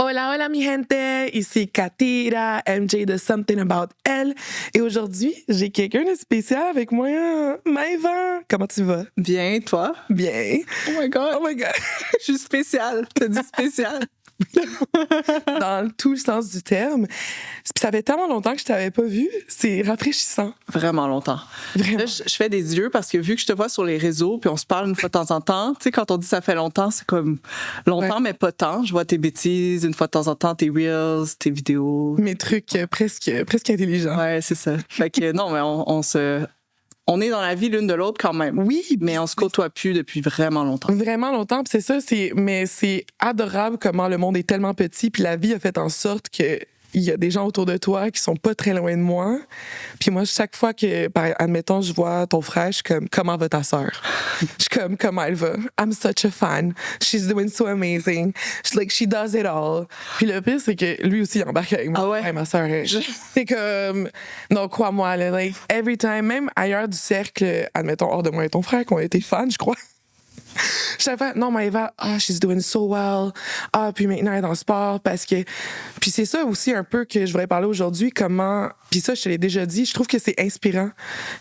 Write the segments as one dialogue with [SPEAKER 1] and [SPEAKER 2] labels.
[SPEAKER 1] Hola, hola mi gente, ici Katira, MJ de Something About Elle. Et aujourd'hui, j'ai quelqu'un de spécial avec moi, Maëva. Comment tu vas?
[SPEAKER 2] Bien, toi?
[SPEAKER 1] Bien.
[SPEAKER 2] Oh my God.
[SPEAKER 1] Oh my God.
[SPEAKER 2] Je suis spéciale. T'as dit spéciale.
[SPEAKER 1] Dans tout le sens du terme. Puis ça fait tellement longtemps que je t'avais pas vu. C'est rafraîchissant.
[SPEAKER 2] Vraiment longtemps.
[SPEAKER 1] Vraiment.
[SPEAKER 2] Là, je fais des yeux parce que vu que je te vois sur les réseaux puis on se parle une fois de temps en temps, tu sais, quand on dit ça fait longtemps, c'est comme longtemps, mais pas tant. Je vois tes bêtises une fois de temps en temps, tes reels, tes vidéos.
[SPEAKER 1] Mes trucs presque intelligents.
[SPEAKER 2] Ouais, c'est ça. Fait que non, mais on est dans la vie l'une de l'autre quand même.
[SPEAKER 1] Oui.
[SPEAKER 2] Mais on se côtoie plus depuis vraiment longtemps.
[SPEAKER 1] Vraiment longtemps. Puis c'est ça, mais c'est adorable comment le monde est tellement petit. Puis la vie a fait en sorte que il y a des gens autour de toi qui sont pas très loin de moi. Puis moi, chaque fois que, admettons, je vois ton frère, je suis comme, comment va ta sœur? Je suis comme, comment elle va? I'm such a fan. She's doing so amazing. She does it all. Puis le pire, c'est que lui aussi, il embarque avec moi.
[SPEAKER 2] Ah ouais?
[SPEAKER 1] Ma sœur. C'est comme, non, crois-moi, là, like, every time, même ailleurs du cercle, admettons, hors de moi et ton frère, qu'on a été fans, je crois. Chaque fois, non, Maëva, she's doing so well. Puis maintenant, elle est dans le sport parce que. Puis c'est ça aussi un peu que je voudrais parler aujourd'hui, comment. Puis ça, je te l'ai déjà dit, je trouve que c'est inspirant.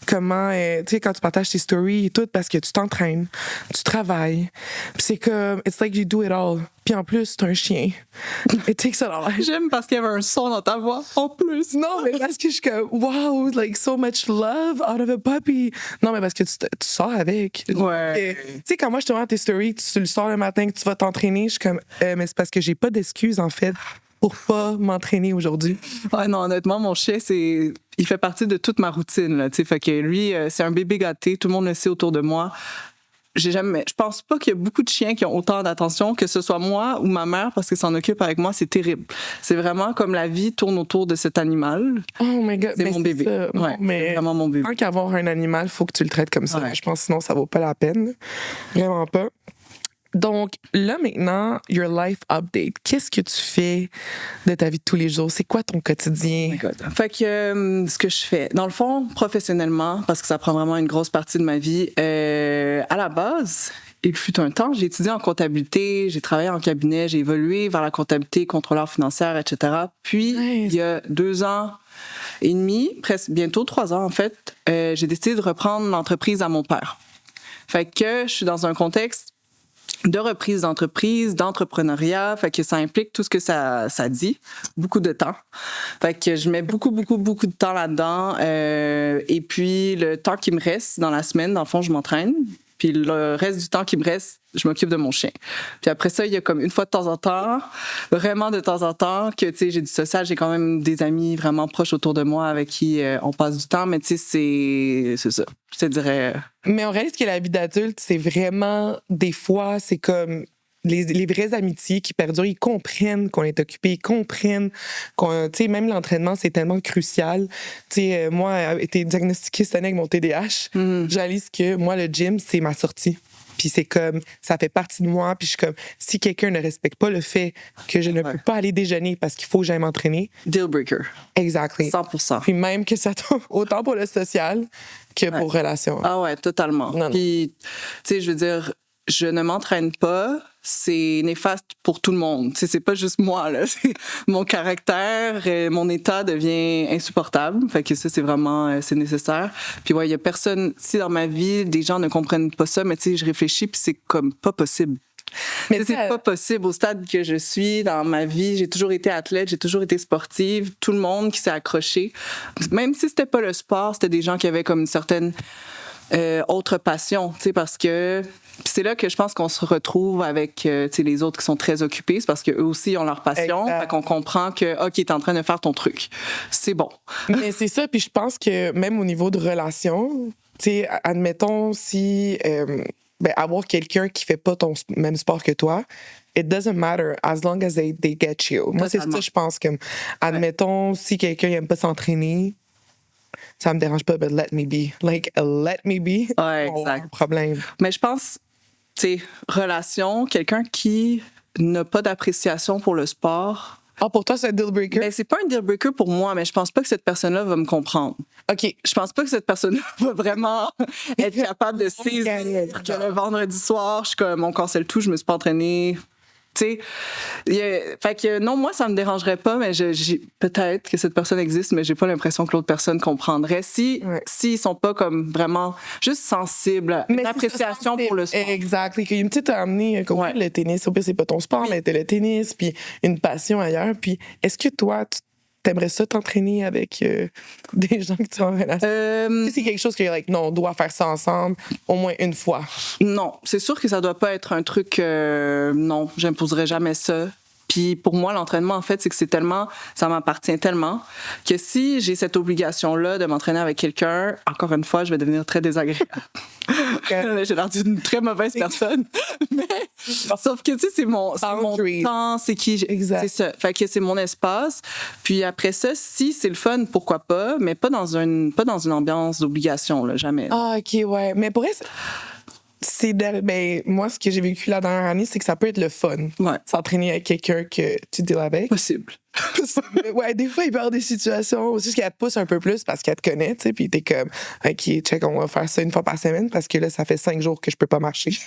[SPEAKER 1] Comment, tu sais, quand tu partages tes stories et tout, parce que tu t'entraînes, tu travailles. Puis c'est comme, it's like you do it all. Puis en plus, t'as un chien. It takes a lot.
[SPEAKER 2] J'aime parce qu'il y avait un son dans ta voix, en plus.
[SPEAKER 1] Non, mais parce que je suis comme, wow, like so much love out of a puppy. Non, mais parce que tu sors avec.
[SPEAKER 2] Ouais.
[SPEAKER 1] Tu sais, quand moi, je te vois tes stories, tu le sors le matin, que tu vas t'entraîner, je suis comme, mais c'est parce que j'ai pas d'excuses, en fait, pour pas m'entraîner aujourd'hui.
[SPEAKER 2] Ouais, non, honnêtement, mon chien, il fait partie de toute ma routine, là, tu sais. Fait que lui, c'est un bébé gâté, tout le monde le sait autour de moi. Je pense pas qu'il y a beaucoup de chiens qui ont autant d'attention, que ce soit moi ou ma mère, parce qu'elle s'en occupe avec moi, c'est terrible. C'est vraiment comme la vie tourne autour de cet animal.
[SPEAKER 1] Oh my God.
[SPEAKER 2] C'est mon bébé.
[SPEAKER 1] Ça.
[SPEAKER 2] Ouais,
[SPEAKER 1] mais
[SPEAKER 2] c'est vraiment mon bébé.
[SPEAKER 1] Tant qu'avoir un animal, faut que tu le traites comme ça.
[SPEAKER 2] Ouais.
[SPEAKER 1] Je pense sinon, ça vaut pas la peine. Vraiment pas. Donc, là, maintenant, your life update. Qu'est-ce que tu fais de ta vie de tous les jours? C'est quoi ton quotidien?
[SPEAKER 2] Fait que ce que je fais, dans le fond, professionnellement, parce que ça prend vraiment une grosse partie de ma vie, à la base, il fut un temps, j'ai étudié en comptabilité, j'ai travaillé en cabinet, j'ai évolué vers la comptabilité, contrôleur financière, etc. Puis,
[SPEAKER 1] Nice.
[SPEAKER 2] Il y a 2 ans et demi, presque bientôt 3 ans en fait, j'ai décidé de reprendre l'entreprise à mon père. Fait que je suis dans un contexte de reprise d'entreprise, d'entrepreneuriat, fait que ça implique tout ce que ça dit, beaucoup de temps. Fait que je mets beaucoup de temps là-dedans. Et puis, le temps qui me reste dans la semaine, dans le fond, je m'entraîne. Puis le reste du temps qui me reste, je m'occupe de mon chien. Puis après ça, il y a comme une fois de temps en temps, vraiment de temps en temps, que, tu sais, j'ai du social, j'ai quand même des amis vraiment proches autour de moi avec qui on passe du temps, mais tu sais, c'est ça. Je te dirais...
[SPEAKER 1] Mais on réalise que la vie d'adulte, c'est vraiment, des fois, c'est comme les vraies amitiés qui perdurent. Ils comprennent qu'on est occupé, ils comprennent qu'on, tu sais, même l'entraînement, c'est tellement crucial. Tu sais, moi, été diagnostiquée cette année avec mon TDAH, je réalise que moi, le gym, c'est ma sortie. Puis c'est comme, ça fait partie de moi. Puis je suis comme, si quelqu'un ne respecte pas le fait que je ne peux pas aller déjeuner parce qu'il faut que j'aille m'entraîner.
[SPEAKER 2] Deal breaker.
[SPEAKER 1] Exactly.
[SPEAKER 2] 100%.
[SPEAKER 1] Puis même que ça tombe autant pour le social que pour relation.
[SPEAKER 2] Ah ouais, totalement.
[SPEAKER 1] Non.
[SPEAKER 2] Puis, tu sais, je veux dire, je ne m'entraîne pas, c'est néfaste pour tout le monde. Tu sais, c'est pas juste moi, là. Mon caractère, mon état devient insupportable. Fait que ça, c'est vraiment, c'est nécessaire. Puis ouais, il y a personne, si dans ma vie, des gens ne comprennent pas ça, mais tu sais, je réfléchis puis c'est comme pas possible. Mais c'est pas possible au stade que je suis dans ma vie. J'ai toujours été athlète, j'ai toujours été sportive. Tout le monde qui s'est accroché. Même si c'était pas le sport, c'était des gens qui avaient comme une certaine autre passion, tu sais, parce que c'est là que je pense qu'on se retrouve avec tu sais, les autres qui sont très occupés, c'est parce qu'eux aussi ont leur passion, fait qu'on comprend que OK, t'es en train de faire ton truc. C'est bon.
[SPEAKER 1] Mais c'est ça, puis je pense que même au niveau de relation, tu sais, admettons si avoir quelqu'un qui fait pas ton même sport que toi, it doesn't matter as long as they get you. Moi, c'est ça, je pense que, admettons, si quelqu'un n'aime pas s'entraîner, ça me dérange pas, but let me be. Like, let me be.
[SPEAKER 2] Ouais, exact.
[SPEAKER 1] Problème.
[SPEAKER 2] Mais je pense, tu sais, relation, quelqu'un qui n'a pas d'appréciation pour le sport.
[SPEAKER 1] Ah, pour toi, c'est un deal breaker?
[SPEAKER 2] Ben, c'est pas un deal breaker pour moi, mais je pense pas que cette personne-là va me comprendre.
[SPEAKER 1] OK.
[SPEAKER 2] Je pense pas que cette personne-là va vraiment être capable de saisir que le vendredi soir, je suis comme, mon cancel tout, je me suis pas entraînée. Tu sais, fait que non, moi, ça me dérangerait pas, mais peut-être que cette personne existe, mais j'ai pas l'impression que l'autre personne comprendrait s'ils sont pas comme vraiment juste sensibles, une appréciation pour le sport.
[SPEAKER 1] Exact. Et une petite amenée, comme le tennis, au pire, c'est pas ton sport, mais t'as le tennis, puis une passion ailleurs. Puis est-ce que toi, t'aimerais ça t'entraîner avec des gens que tu es en relation? C'est quelque chose que, non, on doit faire ça ensemble au moins une fois.
[SPEAKER 2] Non, c'est sûr que ça doit pas être un truc... non, j'imposerais jamais ça. Puis pour moi, l'entraînement, en fait, c'est que ça m'appartient tellement que si j'ai cette obligation-là de m'entraîner avec quelqu'un, encore une fois, je vais devenir très désagréable. J'ai l'air d'une très mauvaise personne. Mais, sauf que, tu sais, c'est mon temps, c'est ça. Fait que c'est mon espace. Puis après ça, si c'est le fun, pourquoi pas, mais pas dans une ambiance d'obligation, là, jamais.
[SPEAKER 1] Ah, OK, ouais. Mais pour être... moi, ce que j'ai vécu la dernière année, c'est que ça peut être le fun.
[SPEAKER 2] Ouais.
[SPEAKER 1] S'entraîner avec quelqu'un que tu deals avec.
[SPEAKER 2] Possible.
[SPEAKER 1] Ouais, des fois, il peut y avoir des situations aussi qu'elle te pousse un peu plus parce qu'elle te connaît, tu sais, puis t'es comme, OK, check, on va faire ça une fois par semaine parce que là, ça fait 5 jours que je peux pas marcher.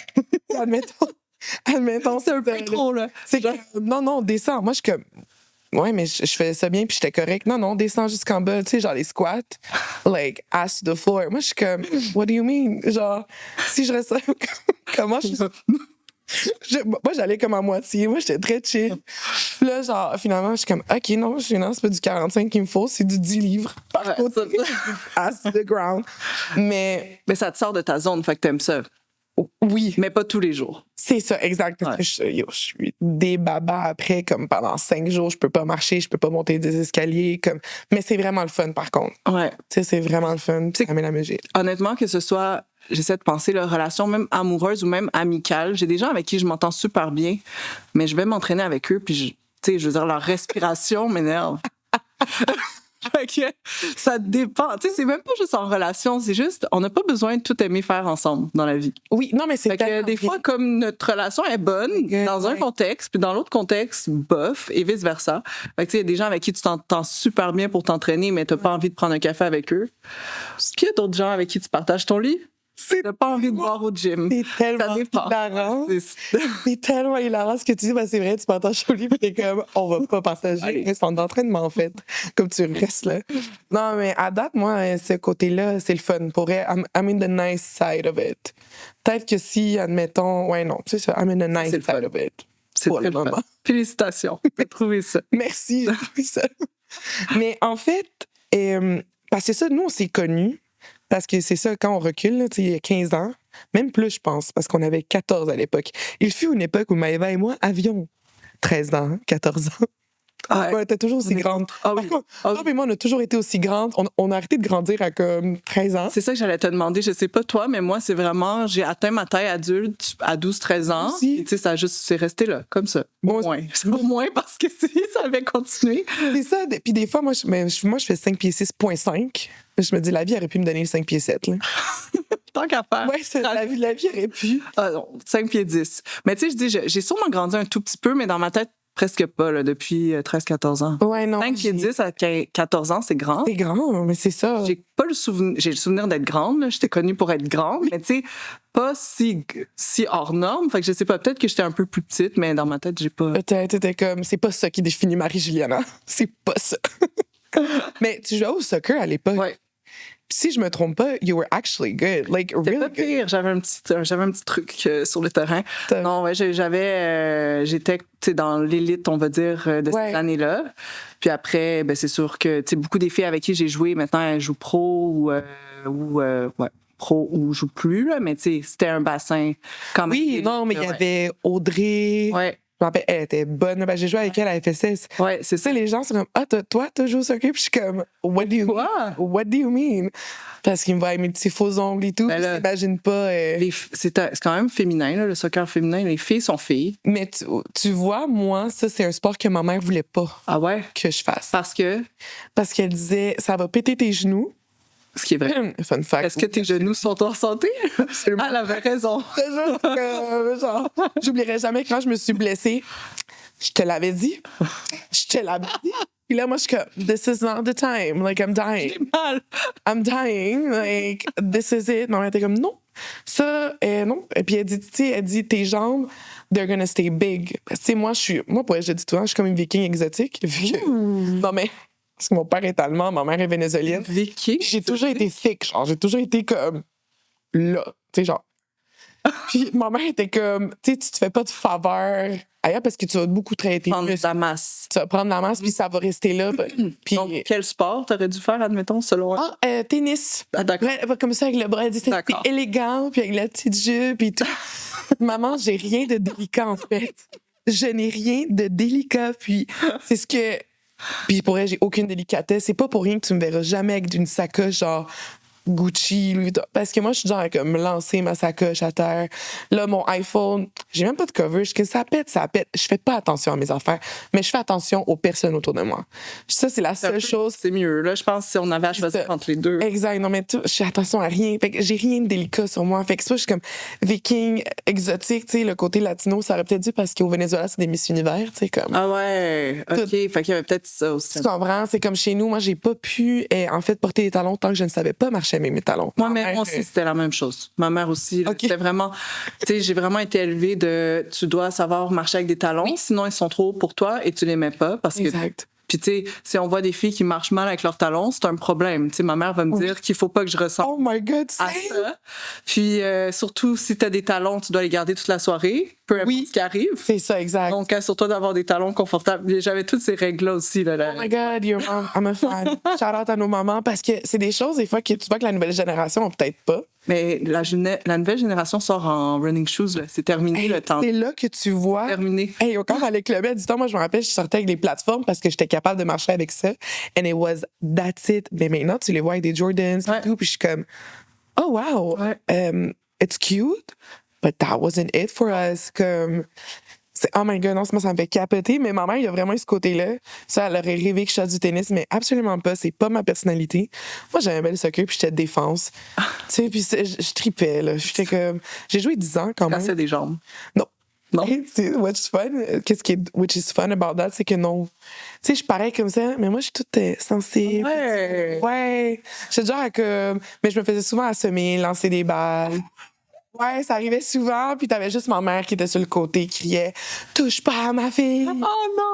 [SPEAKER 1] Admettons,
[SPEAKER 2] c'est un peu trop, là.
[SPEAKER 1] C'est genre, non, descends. Moi, je suis comme, ouais, mais je faisais ça bien puis j'étais correct. Non, descends jusqu'en bas, tu sais, genre les squats, like, ass to the floor. Moi, je suis comme, what do you mean? Genre, si je reste comment moi, j'allais comme à moitié. Moi, j'étais très chill. Puis là, genre, finalement, je suis comme, OK, non, c'est pas du 45 qu'il me faut, c'est du 10 livres. Par contre, ass to the ground. Mais
[SPEAKER 2] ça te sort de ta zone, fait que t'aimes ça.
[SPEAKER 1] Oui.
[SPEAKER 2] Mais pas tous les jours.
[SPEAKER 1] C'est ça, exact. Ouais. Je suis des babas après, comme pendant 5 jours, je peux pas marcher, je peux pas monter des escaliers. Mais c'est vraiment le fun, par contre.
[SPEAKER 2] Ouais.
[SPEAKER 1] Tu sais, c'est vraiment le fun. Ça met la musique.
[SPEAKER 2] Honnêtement, que ce soit, j'essaie de penser, la relation même amoureuse ou même amicale. J'ai des gens avec qui je m'entends super bien, mais je vais m'entraîner avec eux, puis tu sais, je veux dire, leur respiration m'énerve. Fait que ça dépend. Tu sais, c'est même pas juste en relation, c'est juste, on n'a pas besoin de tout aimer faire ensemble dans la vie.
[SPEAKER 1] Oui, non, mais c'est
[SPEAKER 2] fait que des fois, comme notre relation est bonne dans un contexte, puis dans l'autre contexte, bof, et vice-versa. Fait que tu sais, il y a des gens avec qui tu t'entends super bien pour t'entraîner, mais t'as pas envie de prendre un café avec eux. Puis il y a d'autres gens avec qui tu partages ton lit. T'as pas envie de boire au gym.
[SPEAKER 1] C'est tellement hilarant. C'est tellement hilarant ce que tu dis. Ben, c'est vrai, tu partages au lit, puis t'es comme, on va pas partager. C'est en entraînement, en fait. Comme tu restes là. Non, mais à date, moi, ce côté-là, c'est le fun. Pour I'm in the nice side of it. Peut-être que si, admettons, ouais, non, tu sais ça, I'm in the nice side of it.
[SPEAKER 2] C'est pour le moment. Félicitations. J'ai trouvé ça.
[SPEAKER 1] Merci, j'ai trouvé ça. Mais en fait, parce que ça, nous, on s'est connus. Parce que c'est ça, quand on recule, là, il y a 15 ans, même plus, je pense, parce qu'on avait 14 à l'époque. Il fut une époque où Maëva et moi avions 13 ans, 14 ans.
[SPEAKER 2] Ah ouais.
[SPEAKER 1] T'es toujours aussi grande.
[SPEAKER 2] Ah oui.
[SPEAKER 1] Toi et moi, on a toujours été aussi grandes. On a arrêté de grandir à comme 13 ans.
[SPEAKER 2] C'est ça que j'allais te demander. Je sais pas toi, mais moi, c'est vraiment... J'ai atteint ma taille adulte à 12-13 ans. Tu sais, ça c'est resté là, comme ça. Au moins, parce que ça avait continué.
[SPEAKER 1] C'est ça. Puis des fois, moi, je fais 5 pieds 6,5. Je me dis, la vie aurait pu me donner le 5 pieds 7. Là.
[SPEAKER 2] Tant qu'à faire.
[SPEAKER 1] Oui, la vie aurait pu.
[SPEAKER 2] Ah non, 5 pieds 10. Mais tu sais, je dis, j'ai sûrement grandi un tout petit peu, mais dans ma tête, presque pas, là, depuis 13-14 ans.
[SPEAKER 1] Ouais, non.
[SPEAKER 2] 5 pieds 10 à 14 ans, c'est grand.
[SPEAKER 1] C'est grand, mais c'est ça.
[SPEAKER 2] J'ai le souvenir d'être grande. Là. J'étais connue pour être grande, mais tu sais, pas si hors norme. Fait que je sais pas, peut-être que j'étais un peu plus petite, mais dans ma tête, j'ai pas...
[SPEAKER 1] T'étais comme, c'est pas ça qui définit Marie-Juliana. C'est pas ça. Mais tu jouais au soccer à l'époque.
[SPEAKER 2] Ouais.
[SPEAKER 1] Si je me trompe pas, you were actually good. Like, really
[SPEAKER 2] pas pire. J'avais un petit truc sur le terrain. Non, ouais, j'étais dans l'élite, on va dire, de cette année-là. Puis après, ben, c'est sûr que beaucoup des filles avec qui j'ai joué, maintenant, elles jouent pro pro ou jouent plus, là, mais c'était un bassin quand même.
[SPEAKER 1] Oui, non, mais il y avait Audrey.
[SPEAKER 2] Ouais.
[SPEAKER 1] Je me rappelle, elle était bonne. Ben, j'ai joué avec elle à FSS.
[SPEAKER 2] Ouais, c'est ça.
[SPEAKER 1] Les gens sont comme, toi, t'as joué au soccer? Puis je suis comme, what do you mean? Parce qu'ils me voient avec mes petits faux ongles et tout. Ben là, j'imagine pas.
[SPEAKER 2] C'est quand même féminin, là, le soccer féminin. Les filles sont filles.
[SPEAKER 1] Mais tu vois, moi, ça, c'est un sport que ma mère voulait pas que je fasse.
[SPEAKER 2] Parce que?
[SPEAKER 1] Parce qu'elle disait, ça va péter tes genoux.
[SPEAKER 2] Ce qui est vrai.
[SPEAKER 1] Fun fact.
[SPEAKER 2] Est-ce que tes genoux sont en santé?
[SPEAKER 1] Absolument.
[SPEAKER 2] Elle avait raison.
[SPEAKER 1] Genre, j'oublierai jamais quand je me suis blessée. Je te l'avais dit. Puis là, moi, je suis comme, this is not the time. Like, I'm dying.
[SPEAKER 2] J'ai mal.
[SPEAKER 1] I'm dying. Like, this is it. Non, elle était comme, non. Ça, non. Et puis, elle dit, tes jambes, they're gonna stay big. Parce que, tu sais, moi, pour être, je dis souvent, je suis comme une viking exotique. Vu que, non, mais, parce que mon père est allemand, ma mère est vénézuélienne.
[SPEAKER 2] Viking.
[SPEAKER 1] Puis j'ai toujours été thick, genre, j'ai toujours été comme là, tu sais, genre. Puis ma mère était comme, tu sais, tu te fais pas de faveur ailleurs parce que tu vas beaucoup traiter.
[SPEAKER 2] Prendre de la masse.
[SPEAKER 1] Tu vas prendre la masse, puis ça va rester là. Puis,
[SPEAKER 2] Donc, quel sport t'aurais dû faire, admettons, selon...
[SPEAKER 1] tennis.
[SPEAKER 2] Ah, d'accord.
[SPEAKER 1] Ouais, comme ça, avec le bras, elle dit, c'est
[SPEAKER 2] D'accord.
[SPEAKER 1] élégant, puis avec la petite jupe, et tout. Maman, j'ai rien de délicat, en fait. Je n'ai rien de délicat, puis c'est ce que... Puis pour elle, j'ai aucune délicatesse. C'est pas pour rien que tu me verras jamais avec une sacoche, genre... Gucci, Louis Vuitton. Parce que moi, je suis genre à comme lancer ma sacoche à terre. Là, mon iPhone, j'ai même pas de coverage. Que ça pète, ça pète. Je fais pas attention à mes affaires, mais je fais attention aux personnes autour de moi. Ça, c'est la seule chose.
[SPEAKER 2] C'est mieux. Là, je pense que si on avait à choisir entre les deux.
[SPEAKER 1] Exact. Non, mais je fais attention à rien. Fait que j'ai rien de délicat sur moi. Fait que ça, je suis comme viking, exotique, tu sais, le côté latino, ça aurait peut-être dû parce qu'au Venezuela, c'est des Miss Univers, tu sais, comme.
[SPEAKER 2] Ah ouais, OK. Fait qu'il y avait peut-être ça aussi.
[SPEAKER 1] Tu comprends? C'est comme chez nous, moi, j'ai pas pu, en fait, porter des talons tant que je ne savais pas marcher avec mes talons.
[SPEAKER 2] Moi aussi, c'était la même chose. Ma mère aussi. Là, c'était vraiment... Tu sais, j'ai vraiment été élevée de... Tu dois savoir marcher avec des talons, sinon ils sont trop hauts pour toi et tu les mets pas parce que...
[SPEAKER 1] Exact.
[SPEAKER 2] Puis, tu sais, si on voit des filles qui marchent mal avec leurs talons, c'est un problème. Tu sais, ma mère va me dire qu'il faut pas que je ressemble
[SPEAKER 1] Oh my God,
[SPEAKER 2] à ça. Puis, surtout, si tu as des talons, tu dois les garder toute la soirée, peu importe ce qui arrive.
[SPEAKER 1] C'est ça, exact.
[SPEAKER 2] Donc, assure-toi d'avoir des talons confortables. J'avais toutes ces règles-là aussi. Là.
[SPEAKER 1] Oh my God, your mom, I'm a fan. Shout out à nos mamans, parce que c'est des choses, des fois, que tu vois que la nouvelle génération n'a peut-être pas.
[SPEAKER 2] Mais la nouvelle génération sort en running shoes. Là. C'est terminé le temps.
[SPEAKER 1] C'est là que tu vois.
[SPEAKER 2] Terminé.
[SPEAKER 1] Hey, quand j'allais clubber, du temps, moi, je me rappelle, je sortais avec des plateformes parce que j'étais capable de marcher avec ça. And it was that's it. Mais maintenant, tu les vois avec des Jordans et tout, puis je suis comme, oh wow, it's cute, but that wasn't it for us. Comme, oh my God, non, moi, ça me fait capoter. Mais ma mère, il y a vraiment eu ce côté-là. Ça, elle aurait rêvé que je fasse du tennis, mais absolument pas. C'est pas ma personnalité. Moi, j'aimais le soccer, puis j'étais de défense. Tu sais, puis je tripais, là. J'étais comme... J'ai joué 10 ans, quand même.
[SPEAKER 2] Casser des jambes.
[SPEAKER 1] Non.
[SPEAKER 2] Non.
[SPEAKER 1] What's fun? Which is fun about that, c'est que non. Tu sais, je parais comme ça, mais moi, je suis toute sensible. Ouais. J'étais genre que... Mais je me faisais souvent assommer, lancer des balles. Ouais, ça arrivait souvent, puis t'avais juste ma mère qui était sur le côté, qui criait « Touche pas à ma fille! »
[SPEAKER 2] Oh non!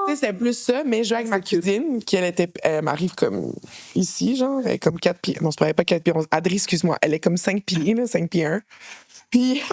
[SPEAKER 1] Tu sais, c'était plus ça, mais je jouais avec ma cousine, qui elle m'arrive comme ici, genre, elle est comme 4 pieds. Non, c'est pas 4 pieds 11. Adri, excuse-moi, elle est comme 5 pieds, là, 5 pieds 1. Puis,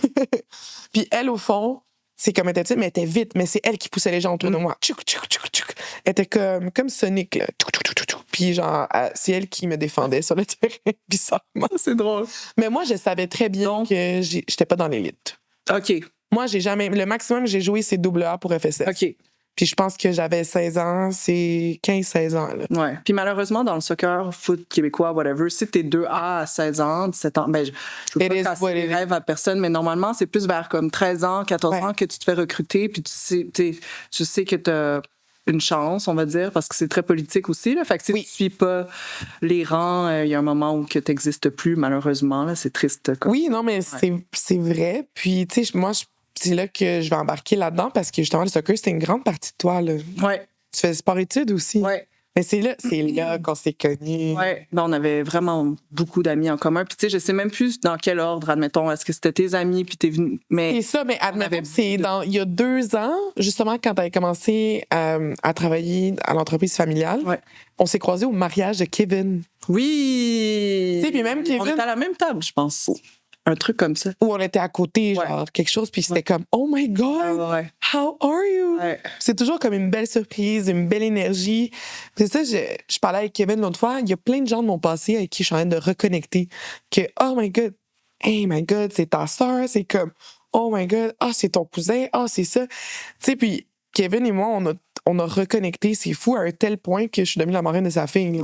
[SPEAKER 1] puis elle, au fond, c'est comme elle était petite, mais elle était vite, mais c'est elle qui poussait les gens autour de moi. Tchouk, tchouk, tchouk, tchouk. Elle était comme Sonic, là. Tchouk, tchouk, tchouk, tchouk. Puis genre, c'est elle qui me défendait sur le terrain, bizarrement.
[SPEAKER 2] C'est drôle.
[SPEAKER 1] Mais moi, je savais très bien que j'étais pas dans l'élite.
[SPEAKER 2] OK.
[SPEAKER 1] Moi, j'ai jamais... Le maximum que j'ai joué, c'est AA pour FSS.
[SPEAKER 2] OK.
[SPEAKER 1] Puis je pense que j'avais 16 ans, c'est 15-16 ans. Là.
[SPEAKER 2] Ouais. Puis malheureusement, dans le soccer, foot québécois, whatever, si t'es 2A à 16 ans, 17 ans, ben, je veux pas casser les rêves à personne, mais normalement, c'est plus vers comme 13 ans, 14 ans que tu te fais recruter, puis tu sais que t'as une chance, on va dire, parce que c'est très politique aussi. Là. Fait que si tu suis pas les rangs, il y a un moment où que t'existes plus, malheureusement. Là, c'est triste. Quoi.
[SPEAKER 1] Oui, non, mais c'est vrai. Puis, tu sais, moi, c'est là que je vais embarquer là-dedans parce que justement, le soccer, c'était une grande partie de toi. Là.
[SPEAKER 2] Ouais.
[SPEAKER 1] Tu fais sport-études aussi.
[SPEAKER 2] Ouais.
[SPEAKER 1] Mais c'est là qu'on s'est connus.
[SPEAKER 2] Ouais, ben, on avait vraiment beaucoup d'amis en commun. Puis tu sais, je sais même plus dans quel ordre, admettons, est-ce que c'était tes amis puis t'es venu. Mais
[SPEAKER 1] c'est ça, mais admettons, il y a 2 ans, justement, quand t'avais commencé à travailler à l'entreprise familiale, on s'est croisés au mariage de Kevin.
[SPEAKER 2] Oui!
[SPEAKER 1] Tu sais, puis même Kevin.
[SPEAKER 2] On était à la même table, je pense. Un truc comme ça.
[SPEAKER 1] Où on était à côté, genre, quelque chose, puis c'était comme, oh my God, how are you? C'est toujours comme une belle surprise, une belle énergie. Puis ça, je parlais avec Kevin l'autre fois, il y a plein de gens de mon passé avec qui je suis en train de reconnecter, que, oh my God, hey my God, c'est ta sœur, c'est comme, oh my God, c'est ton cousin, c'est ça. Tu sais, puis Kevin et moi, on a reconnecté, c'est fou, à un tel point que je suis devenue la marraine de sa fille.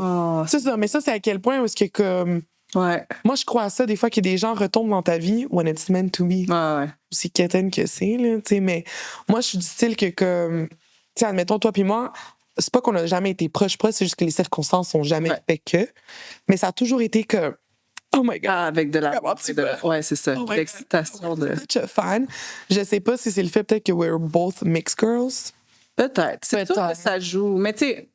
[SPEAKER 1] C'est ça, mais ça, c'est à quel point, parce que comme...
[SPEAKER 2] Ouais.
[SPEAKER 1] Moi, je crois à ça, des fois, que des gens retombent dans ta vie when it's meant to be. C'est quétaine que c'est, là, tu sais, mais moi, je suis du style que, comme, tu sais, admettons, toi puis moi, c'est pas qu'on a jamais été proches, c'est juste que les circonstances sont jamais fait que, mais ça a toujours été que, oh my God.
[SPEAKER 2] Avec de la... Ouais, c'est ça. L'excitation de...
[SPEAKER 1] Such a fan. Je sais pas si c'est le fait, peut-être que we're both mixed girls.
[SPEAKER 2] Peut-être. C'est sûr que ça joue. Mais tu sais...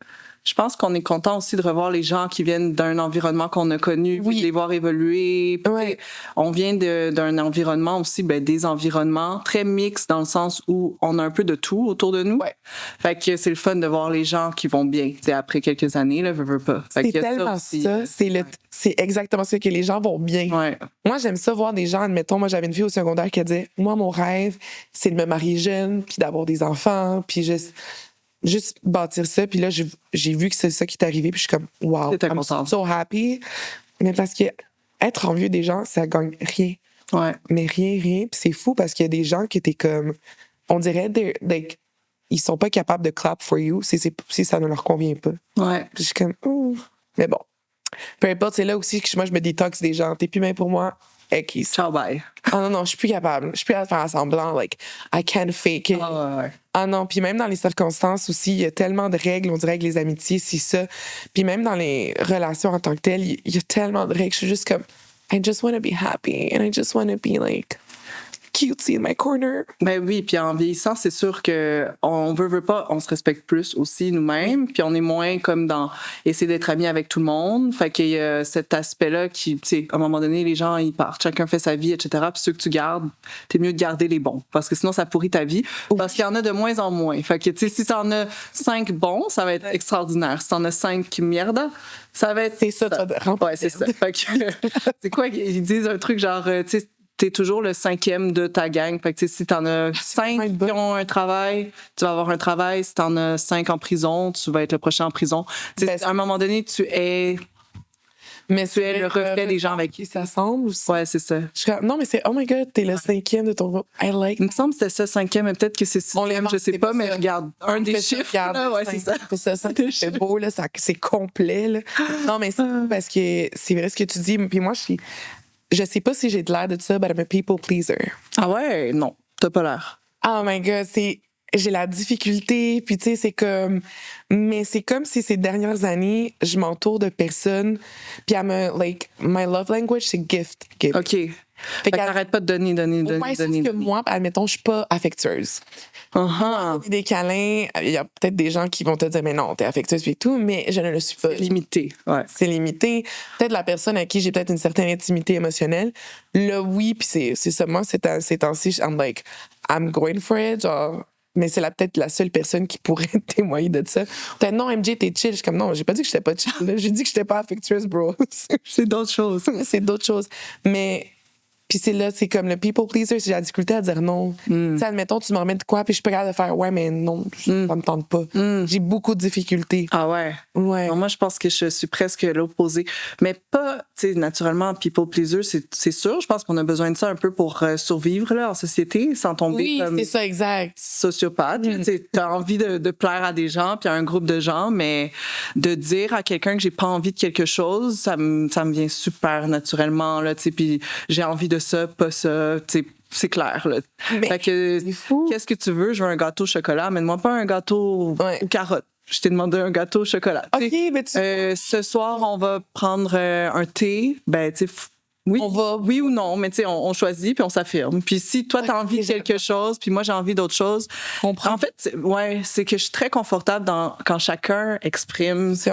[SPEAKER 2] je pense qu'on est content aussi de revoir les gens qui viennent d'un environnement qu'on a connu,
[SPEAKER 1] Oui.
[SPEAKER 2] puis de les voir évoluer. Puis,
[SPEAKER 1] Ouais.
[SPEAKER 2] on vient d'un environnement aussi, des environnements très mixtes dans le sens où on a un peu de tout autour de nous.
[SPEAKER 1] Ouais.
[SPEAKER 2] Fait que c'est le fun de voir les gens qui vont bien, tu sais, après quelques années, là, veux pas. Fait
[SPEAKER 1] C'est
[SPEAKER 2] qu'il y a
[SPEAKER 1] tellement
[SPEAKER 2] aussi.
[SPEAKER 1] ça. C'est exactement ça, que les gens vont bien.
[SPEAKER 2] Ouais.
[SPEAKER 1] Moi, j'aime ça voir des gens, admettons, moi, j'avais une fille au secondaire qui disait, moi, mon rêve, c'est de me marier jeune, puis d'avoir des enfants, puis juste bâtir ça. Puis là, j'ai vu que c'est ça qui est arrivé, puis je suis comme, wow,
[SPEAKER 2] T'étais
[SPEAKER 1] I'm
[SPEAKER 2] contente.
[SPEAKER 1] so happy. Mais parce que être envieux des gens, ça gagne rien.
[SPEAKER 2] Ouais.
[SPEAKER 1] Mais rien. Puis c'est fou parce qu'il y a des gens qui étaient comme, on dirait, ils sont pas capables de clap for you si ça ne leur convient pas.
[SPEAKER 2] Ouais.
[SPEAKER 1] Puis je suis comme, mais bon. Peu importe, c'est là aussi que moi, je me détoxe des gens. T'es plus bien pour moi. X.
[SPEAKER 2] Ciao, bye.
[SPEAKER 1] Ah non, je suis plus capable. Je suis plus capable de faire semblant. Like, I can't fake it.
[SPEAKER 2] Ouais.
[SPEAKER 1] Ah non, puis même dans les circonstances aussi, il y a tellement de règles, on dirait que les amitiés, c'est ça. Puis même dans les relations en tant que telles, il y a tellement de règles. Je suis juste comme, I just want to be happy and I just want to be like cutesy in my corner.
[SPEAKER 2] Ben oui, puis en vieillissant, c'est sûr que on veut pas, on se respecte plus aussi nous-mêmes, puis on est moins comme dans essayer d'être amis avec tout le monde. Fait qu'il y a cet aspect-là qui, tu sais, à un moment donné, les gens, ils partent, chacun fait sa vie, etc. Puis ceux que tu gardes, t'es mieux de garder les bons, parce que sinon, ça pourrit ta vie. Parce qu'il y en a de moins en moins. Fait que, tu sais, si t'en as 5 bons, ça va être extraordinaire. Si t'en as 5 qui merde, ça va être...
[SPEAKER 1] C'est ça, tu vas te remplir.
[SPEAKER 2] Ouais, c'est ça. Fait que, c'est quoi, ils disent un truc genre, tu sais, t'es toujours le 5e de ta gang. Fait que, tu sais, si t'en as 5 qui ont un travail, tu vas avoir un travail. Si t'en as 5 en prison, tu vas être le prochain en prison. Tu sais, à un moment donné, tu es le reflet des gens avec qui
[SPEAKER 1] ça semble.
[SPEAKER 2] Ouais, c'est ça.
[SPEAKER 1] Non, mais c'est, oh my God, t'es le 5e de ton groupe. I like.
[SPEAKER 2] Il me semble que c'était ça, 5e, mais peut-être que c'est 6e, je sais pas, mais
[SPEAKER 1] ça.
[SPEAKER 2] regarde, un des chiffres, là, ouais, c'est ça.
[SPEAKER 1] C'est beau, là, c'est complet, là. Non, mais c'est parce que c'est vrai ce que tu dis. Puis moi, je sais pas si j'ai de l'air de ça, but I'm a people pleaser.
[SPEAKER 2] Ah ouais? Non, t'as pas l'air.
[SPEAKER 1] Oh my God, j'ai la difficulté, puis tu sais, mais c'est comme si ces dernières années, je m'entoure de personnes, puis my love language, c'est gift.
[SPEAKER 2] OK. Fait que t'arrêtes pas de donner.
[SPEAKER 1] Ouais, sauf que moi, admettons, je suis pas affectueuse. Des câlins, il y a peut-être des gens qui vont te dire, mais non, t'es affectueuse et tout, mais je ne le suis pas.
[SPEAKER 2] C'est limité, ouais.
[SPEAKER 1] C'est limité. Peut-être la personne à qui j'ai peut-être une certaine intimité émotionnelle, là, oui, puis c'est ça, moi, ces temps-ci, I'm going for it, genre... Mais c'est peut-être la seule personne qui pourrait témoigner de ça. Peut-être, non, MJ, t'es chill. Je suis comme, non, j'ai pas dit que j'étais pas chill. J'ai dit que j'étais pas affectueuse, bro.
[SPEAKER 2] C'est d'autres choses.
[SPEAKER 1] C'est d'autres choses. Mais, puis c'est comme le people pleaser, j'ai la difficulté à dire non. Tu sais, admettons, tu me remets de quoi, puis je suis pas capable de faire, ouais, mais non, ça me tente pas. J'ai beaucoup de difficultés.
[SPEAKER 2] Ah ouais?
[SPEAKER 1] Ouais.
[SPEAKER 2] Non, moi, je pense que je suis presque l'opposé. Mais pas, tu sais, naturellement, people pleaser, c'est sûr. Je pense qu'on a besoin de ça un peu pour survivre là, en société, sans tomber comme
[SPEAKER 1] c'est ça, exact.
[SPEAKER 2] sociopathe. Tu sais, t'as envie de plaire à des gens, puis à un groupe de gens, mais de dire à quelqu'un que j'ai pas envie de quelque chose, ça me vient super naturellement, là, tu sais, puis j'ai envie de ça, pas ça, tu sais, c'est clair, là.
[SPEAKER 1] Mais
[SPEAKER 2] fait que,
[SPEAKER 1] c'est fou.
[SPEAKER 2] qu'est-ce que tu veux? Je veux un gâteau au chocolat, amène-moi pas un gâteau aux carottes. Je t'ai demandé un gâteau au chocolat.
[SPEAKER 1] OK, mais
[SPEAKER 2] ce soir, on va prendre un thé. Ben, tu sais, oui, oui ou non, mais tu sais, on choisit puis on s'affirme. Puis si toi, t'as envie de quelque chose, puis moi, j'ai envie d'autre chose. En fait, c'est que je suis très confortable quand chacun exprime ce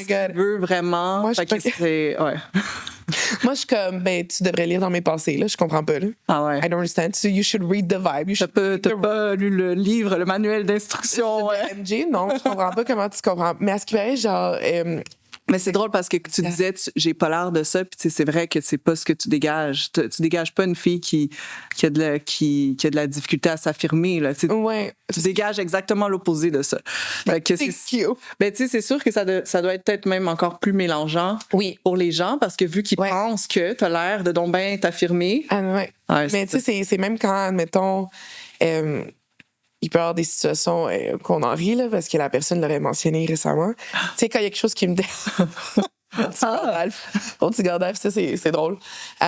[SPEAKER 2] qu'il veut vraiment.
[SPEAKER 1] Moi, Moi, je suis comme, tu devrais lire dans mes pensées, là. Je comprends pas, là.
[SPEAKER 2] Ah ouais.
[SPEAKER 1] I don't understand. So you should read the vibe.
[SPEAKER 2] T'as pas lu le livre, le manuel d'instruction,
[SPEAKER 1] MJ, non, je comprends pas comment tu comprends. Mais à ce qui paraît, genre...
[SPEAKER 2] mais c'est drôle parce que tu disais, j'ai pas l'air de ça, puis c'est vrai que c'est pas ce que tu dégages. Tu dégages pas une fille qui a de la difficulté à s'affirmer, là.
[SPEAKER 1] Ouais.
[SPEAKER 2] Tu dégages exactement l'opposé de ça.
[SPEAKER 1] C'est cute.
[SPEAKER 2] Ben, tu sais, c'est sûr que ça doit être peut-être même encore plus mélangeant pour les gens, parce que vu qu'ils pensent que t'as l'air de donc ben t'affirmer.
[SPEAKER 1] Ah, ouais. Mais tu sais, c'est même quand, admettons... il peut y avoir des situations qu'on en rit, là, parce que la personne l'aurait mentionné récemment. Tu sais, quand il y a quelque chose qui me Au petit Gandalf, ça, c'est drôle. Tu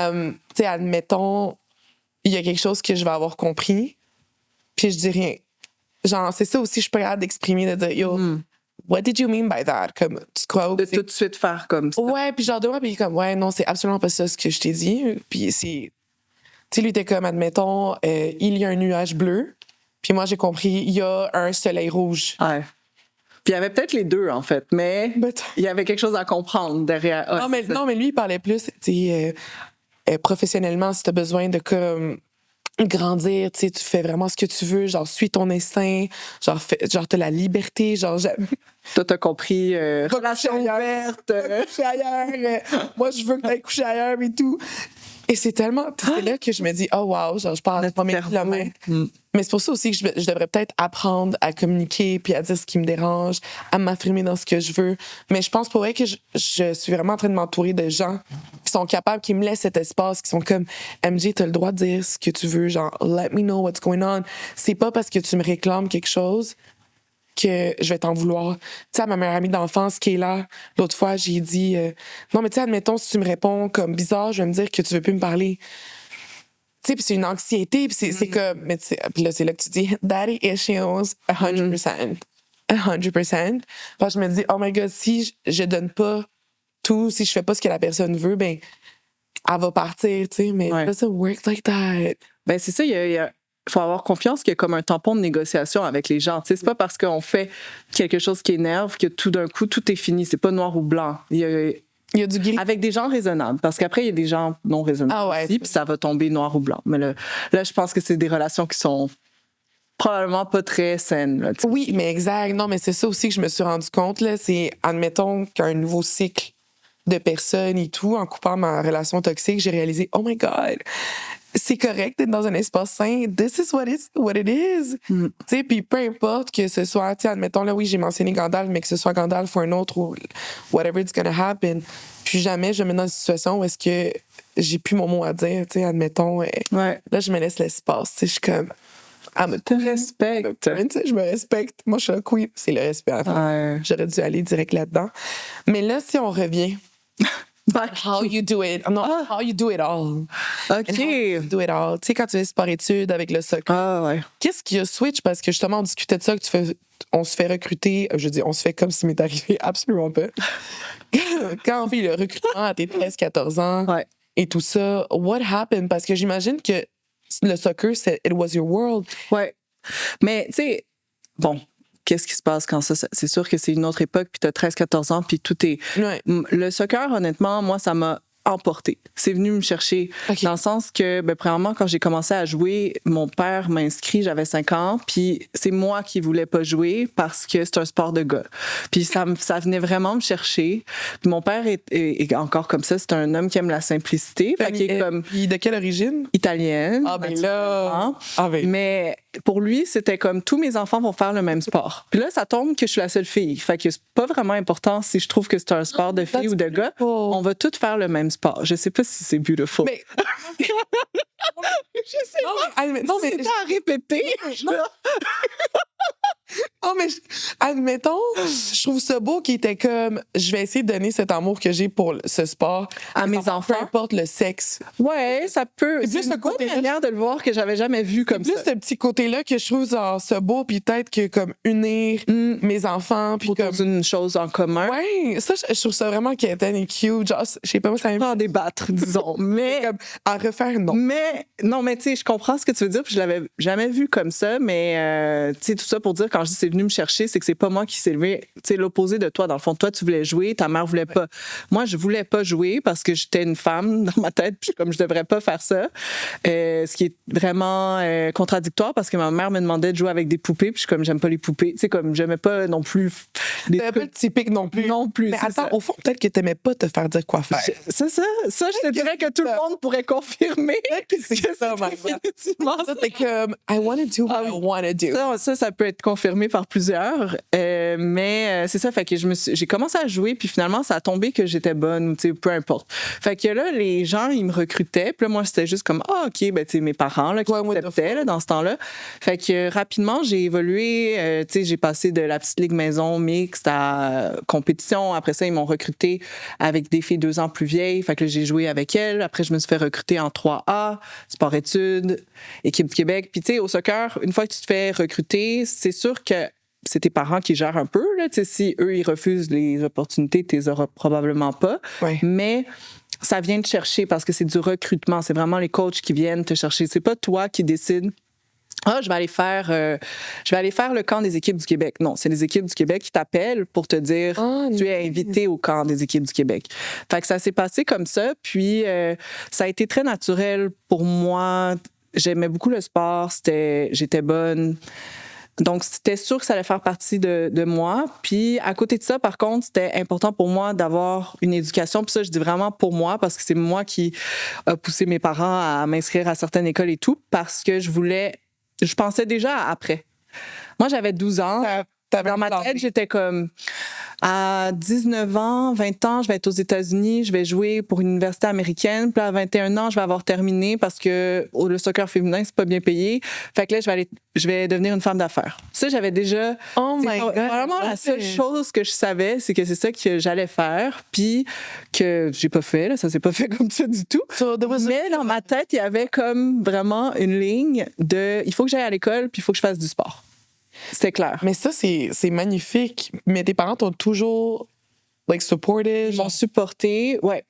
[SPEAKER 1] sais, admettons, il y a quelque chose que je vais avoir compris, puis je dis rien. Genre, c'est ça aussi, je suis pas capable d'exprimer, de dire, yo, what did you mean by that? Comme, tu crois
[SPEAKER 2] de tout de suite faire comme ça.
[SPEAKER 1] Ouais, puis genre, de moi, puis comme, ouais, non, c'est absolument pas ça ce que je t'ai dit. Puis c'est. Tu sais, lui, t'es comme, admettons, il y a un nuage bleu. Puis moi, j'ai compris, il y a un soleil rouge.
[SPEAKER 2] Ouais. Puis il y avait peut-être les deux, en fait, mais il y avait quelque chose à comprendre derrière. Ah,
[SPEAKER 1] non, mais lui, il parlait plus, tu sais, professionnellement, si t'as besoin de comme grandir, tu sais, tu fais vraiment ce que tu veux, genre, suis ton instinct, genre, t'as la liberté, genre,
[SPEAKER 2] toi, t'as compris, relation ouverte.
[SPEAKER 1] Coucher ailleurs, moi, je veux que t'ailles coucher ailleurs et tout. Et c'est tellement, c'est là que je me dis, oh wow, genre, je parle pas mes kilomètres. Mais c'est pour ça aussi que je devrais peut-être apprendre à communiquer puis à dire ce qui me dérange, à m'affirmer dans ce que je veux. Mais je pense pour vrai que je suis vraiment en train de m'entourer de gens qui sont capables, qui me laissent cet espace, qui sont comme, MJ, t'as le droit de dire ce que tu veux, genre, let me know what's going on. C'est pas parce que tu me réclames quelque chose que je vais t'en vouloir. Tu sais, à ma meilleure amie d'enfance qui est là, l'autre fois, j'ai dit, non, mais tu sais, admettons, si tu me réponds comme bizarre, je vais me dire que tu veux plus me parler. Tu sais, puis c'est une anxiété, puis c'est comme, mais puis là, c'est là que tu dis, daddy issues, 100%. 100%. Parce que je me dis, oh my God, si je donne pas tout, si je fais pas ce que la personne veut, ben, elle va partir, tu sais, mais it doesn't work like that.
[SPEAKER 2] Ben, c'est ça, il faut avoir confiance qu'il y a comme un tampon de négociation avec les gens. Tu sais, c'est pas parce qu'on fait quelque chose qui énerve que tout d'un coup, tout est fini. C'est pas noir ou blanc. Il y a du gris. Avec des gens raisonnables. Parce qu'après, il y a des gens non raisonnables aussi, puis ça va tomber noir ou blanc. Mais là, je pense que c'est des relations qui sont probablement pas très saines. Là,
[SPEAKER 1] oui, mais exact. Non, mais c'est ça aussi que je me suis rendu compte. Là, c'est, admettons qu'un nouveau cycle de personnes et tout, en coupant ma relation toxique, j'ai réalisé, oh my God, c'est correct d'être dans un espace sain. This is what it is. Tu sais, puis peu importe que ce soit, tu sais, admettons, là, oui, j'ai mentionné Gandalf, mais que ce soit Gandalf ou un autre ou whatever it's gonna happen, puis jamais je me mets dans une situation où est-ce que j'ai plus mon mot à dire, tu sais, admettons. Là, je me laisse l'espace, tu sais, je suis comme...
[SPEAKER 2] te respecte.
[SPEAKER 1] Je me respecte. Moi, je suis là, oui, c'est le respect. J'aurais dû aller direct là-dedans. Mais là, si on revient... How you do it. Non, how you do it all.
[SPEAKER 2] OK.
[SPEAKER 1] You do it all. Tu sais, quand tu fais sport-études avec le soccer. Qu'est-ce qui a switch? Parce que justement, on discutait de ça, que on se fait recruter. Je dis, on se fait comme si m'est arrivé absolument pas. Quand on fait le recrutement à tes 13-14 ans et tout ça, what happened? Parce que j'imagine que le soccer, it was your world.
[SPEAKER 2] Ouais. Mais, tu sais, bon, qu'est-ce qui se passe quand ça? C'est sûr que c'est une autre époque, puis t'as 13-14 ans, puis tout est... Le soccer, honnêtement, moi, ça m'a emporté. C'est venu me chercher dans le sens que, premièrement, quand j'ai commencé à jouer, mon père m'a inscrit, j'avais 5 ans, puis c'est moi qui voulais pas jouer parce que c'est un sport de gars. Puis ça venait vraiment me chercher. Puis mon père est encore comme ça, c'est un homme qui aime la simplicité.
[SPEAKER 1] Qui est comme... Puis de quelle origine?
[SPEAKER 2] Italienne.
[SPEAKER 1] Ah ben là...
[SPEAKER 2] Mais pour lui, c'était comme tous mes enfants vont faire le même sport. Puis là, ça tombe que je suis la seule fille. Fait que c'est pas vraiment important si je trouve que c'est un sport de fille ou de gars. On va tous faire le même sport. Je sais pas si c'est beautiful.
[SPEAKER 1] Mais... je sais
[SPEAKER 2] pas. Non, mais c'était à répéter.
[SPEAKER 1] Oh, mais admettons, je trouve ça beau qu'il était comme, je vais essayer de donner cet amour que j'ai pour ce sport
[SPEAKER 2] à mes enfants.
[SPEAKER 1] Peu importe le sexe.
[SPEAKER 2] Ouais, ça peut. C'est une bonne manière de le voir que j'avais jamais vu comme ça.
[SPEAKER 1] C'est plus ce petit côté-là que je trouve genre, ça beau, puis peut-être que comme unir mes enfants. Puis comme
[SPEAKER 2] une chose en commun.
[SPEAKER 1] Ouais, ça, je trouve ça vraiment quétaine et cute. Genre, je sais pas, ça
[SPEAKER 2] pas en débattre, disons. Mais.
[SPEAKER 1] Comme, à refaire, non.
[SPEAKER 2] Mais, non, mais tu sais, je comprends ce que tu veux dire, puis je l'avais jamais vu comme ça, mais tu sais, tout ça pour dire, quand je dis c'est venu me chercher, c'est que c'est pas moi qui s'est levé, tu sais, l'opposé de toi. Dans le fond, toi, tu voulais jouer, ta mère voulait pas. Moi, je voulais pas jouer parce que j'étais une femme dans ma tête, puis comme je devrais pas faire ça. Ce qui est vraiment contradictoire parce que ma mère me demandait de jouer avec des poupées, puis je suis comme, j'aime pas les poupées. Tu sais, comme, j'aimais pas non plus.
[SPEAKER 1] C'était un peu typique non plus.
[SPEAKER 2] Non plus.
[SPEAKER 1] Mais attends, au fond, peut-être que t'aimais pas te faire dire quoi faire.
[SPEAKER 2] C'est ça. Ça, je te dirais que tout le monde pourrait confirmer.
[SPEAKER 1] C'est ça,
[SPEAKER 2] définitivement.
[SPEAKER 1] Ça, t'es comme, I wanna do what I wanna do.
[SPEAKER 2] Ça peut être confirmé par plusieurs. Mais c'est ça, fait que j'ai commencé à jouer, puis finalement, ça a tombé que j'étais bonne, tu sais, peu importe. Fait que là, les gens, ils me recrutaient, puis là, moi, c'était juste comme, tu sais, mes parents, là, qui m'acceptaient, là, dans ce temps-là. Fait que rapidement, j'ai évolué, tu sais, j'ai passé de la petite ligue maison mixte à compétition. Après ça, ils m'ont recruté avec des filles 2 ans plus vieilles. Fait que là, j'ai joué avec elles. Après, je me suis fait recruter en 3A, sport-études, équipe du Québec. Puis, tu sais, au soccer, une fois que tu te fais recruter, c'est sûr que c'est tes parents qui gèrent un peu. Là. Si eux, ils refusent les opportunités, tu les auras probablement pas.
[SPEAKER 1] Ouais.
[SPEAKER 2] Mais ça vient te chercher parce que c'est du recrutement. C'est vraiment les coachs qui viennent te chercher. C'est pas toi qui décides je vais aller faire le camp des équipes du Québec. Non, c'est les équipes du Québec qui t'appellent pour te dire tu es invité au camp des équipes du Québec. Fait que ça s'est passé comme ça, puis ça a été très naturel pour moi. J'aimais beaucoup le sport, j'étais bonne. Donc, c'était sûr que ça allait faire partie de moi. Puis, à côté de ça, par contre, c'était important pour moi d'avoir une éducation. Puis ça, je dis vraiment pour moi, parce que c'est moi qui a poussé mes parents à m'inscrire à certaines écoles et tout, parce que je pensais déjà à après. Moi, j'avais 12 ans. Dans ma tête, j'étais comme, à 19 ans, 20 ans, je vais être aux États-Unis, je vais jouer pour une université américaine. Puis à 21 ans, je vais avoir terminé parce que le soccer féminin, c'est pas bien payé. Fait que là, je vais devenir une femme d'affaires. Ça, j'avais déjà...
[SPEAKER 1] Oh my God!
[SPEAKER 2] Vraiment, la seule chose que je savais, c'est que c'est ça que j'allais faire, puis que j'ai pas fait, là, ça s'est pas fait comme ça du tout. Mais dans ma tête, il y avait comme vraiment une ligne de... Il faut que j'aille à l'école, puis il faut que je fasse du sport. C'était clair.
[SPEAKER 1] Mais ça, c'est magnifique. Mais tes parents t'ont toujours, supported?
[SPEAKER 2] Ils m'ont supporté, ouais.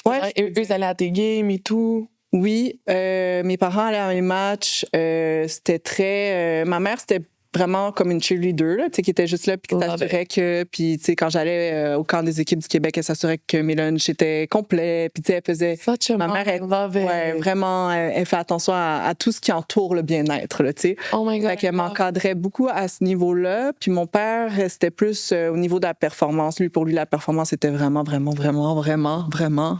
[SPEAKER 1] Eux, ils allaient à tes games et tout?
[SPEAKER 2] Oui, mes parents allaient à mes matchs. C'était très... ma mère, c'était vraiment comme une cheerleader, là, qui était juste là, puis qui s'assurait que... Puis, tu sais, quand j'allais au camp des équipes du Québec, elle s'assurait que mes lunchs étaient complets. Puis, tu sais, elle faisait...
[SPEAKER 1] Ma mère, elle
[SPEAKER 2] vraiment, elle fait attention à tout ce qui entoure le bien-être, là, tu sais.
[SPEAKER 1] Oh my God.
[SPEAKER 2] Fait qu'elle m'encadrait beaucoup à ce niveau-là. Puis mon père, c'était plus au niveau de la performance. Pour lui, la performance était vraiment, vraiment, vraiment, vraiment, vraiment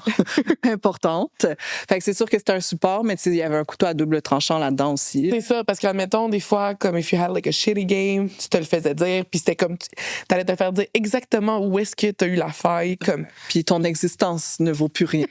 [SPEAKER 2] importante. Fait que c'est sûr que c'était un support, mais tu sais, il y avait un couteau à double tranchant là-dedans aussi.
[SPEAKER 1] C'est ça, parce qu'admettons, des fois, comme if you had a shitty game, tu te le faisais dire, puis c'était comme, t'allais te faire dire exactement où est-ce que t'as eu la faille, comme...
[SPEAKER 2] Puis ton existence ne vaut plus rien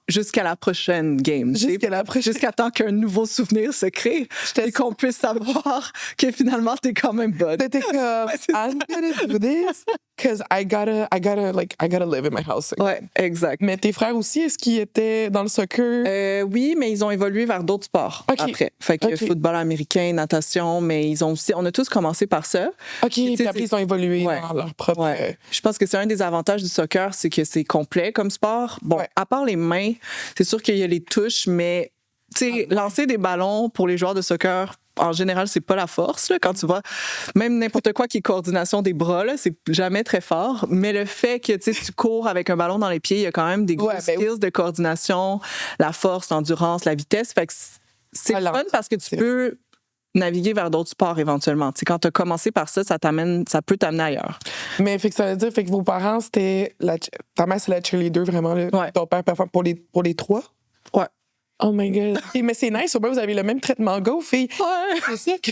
[SPEAKER 2] jusqu'à la prochaine game. Jusqu'à temps qu'un nouveau souvenir se crée et qu'on puisse savoir que finalement, t'es quand même bonne.
[SPEAKER 1] T'étais comme, I'm gonna do this, because I gotta live in my house.
[SPEAKER 2] Ouais, exact.
[SPEAKER 1] Mais tes frères aussi, est-ce qu'ils étaient dans le soccer?
[SPEAKER 2] Oui, mais ils ont évolué vers d'autres sports après. Fait que football américain, natation, mais on a tous commencé par ça.
[SPEAKER 1] OK, puis après, ils ont évolué dans leur propre...
[SPEAKER 2] Ouais. Je pense que c'est un des avantages du soccer, c'est que c'est complet comme sport. Bon, à part les mains, c'est sûr qu'il y a les touches, mais tu sais, lancer des ballons pour les joueurs de soccer, en général, c'est pas la force. Là, quand tu vois, même n'importe quoi qui est coordination des bras, là, c'est jamais très fort. Mais le fait que tu cours avec un ballon dans les pieds, il y a quand même des gros skills de coordination, la force, l'endurance, la vitesse. Fait que c'est fun parce que tu peux naviguer vers d'autres sports éventuellement. Tu sais, quand tu as commencé par ça, ça peut t'amener ailleurs.
[SPEAKER 1] Mais fait que ça veut dire que vos parents, c'était... Ta mère, c'est la cheerleader, vraiment. Là.
[SPEAKER 2] Ouais.
[SPEAKER 1] Ton père, pour les trois?
[SPEAKER 2] Ouais.
[SPEAKER 1] Oh my God. Mais c'est nice, au moins, vous avez le même traitement. Go, fille.
[SPEAKER 2] Ouais.
[SPEAKER 1] C'est ça que...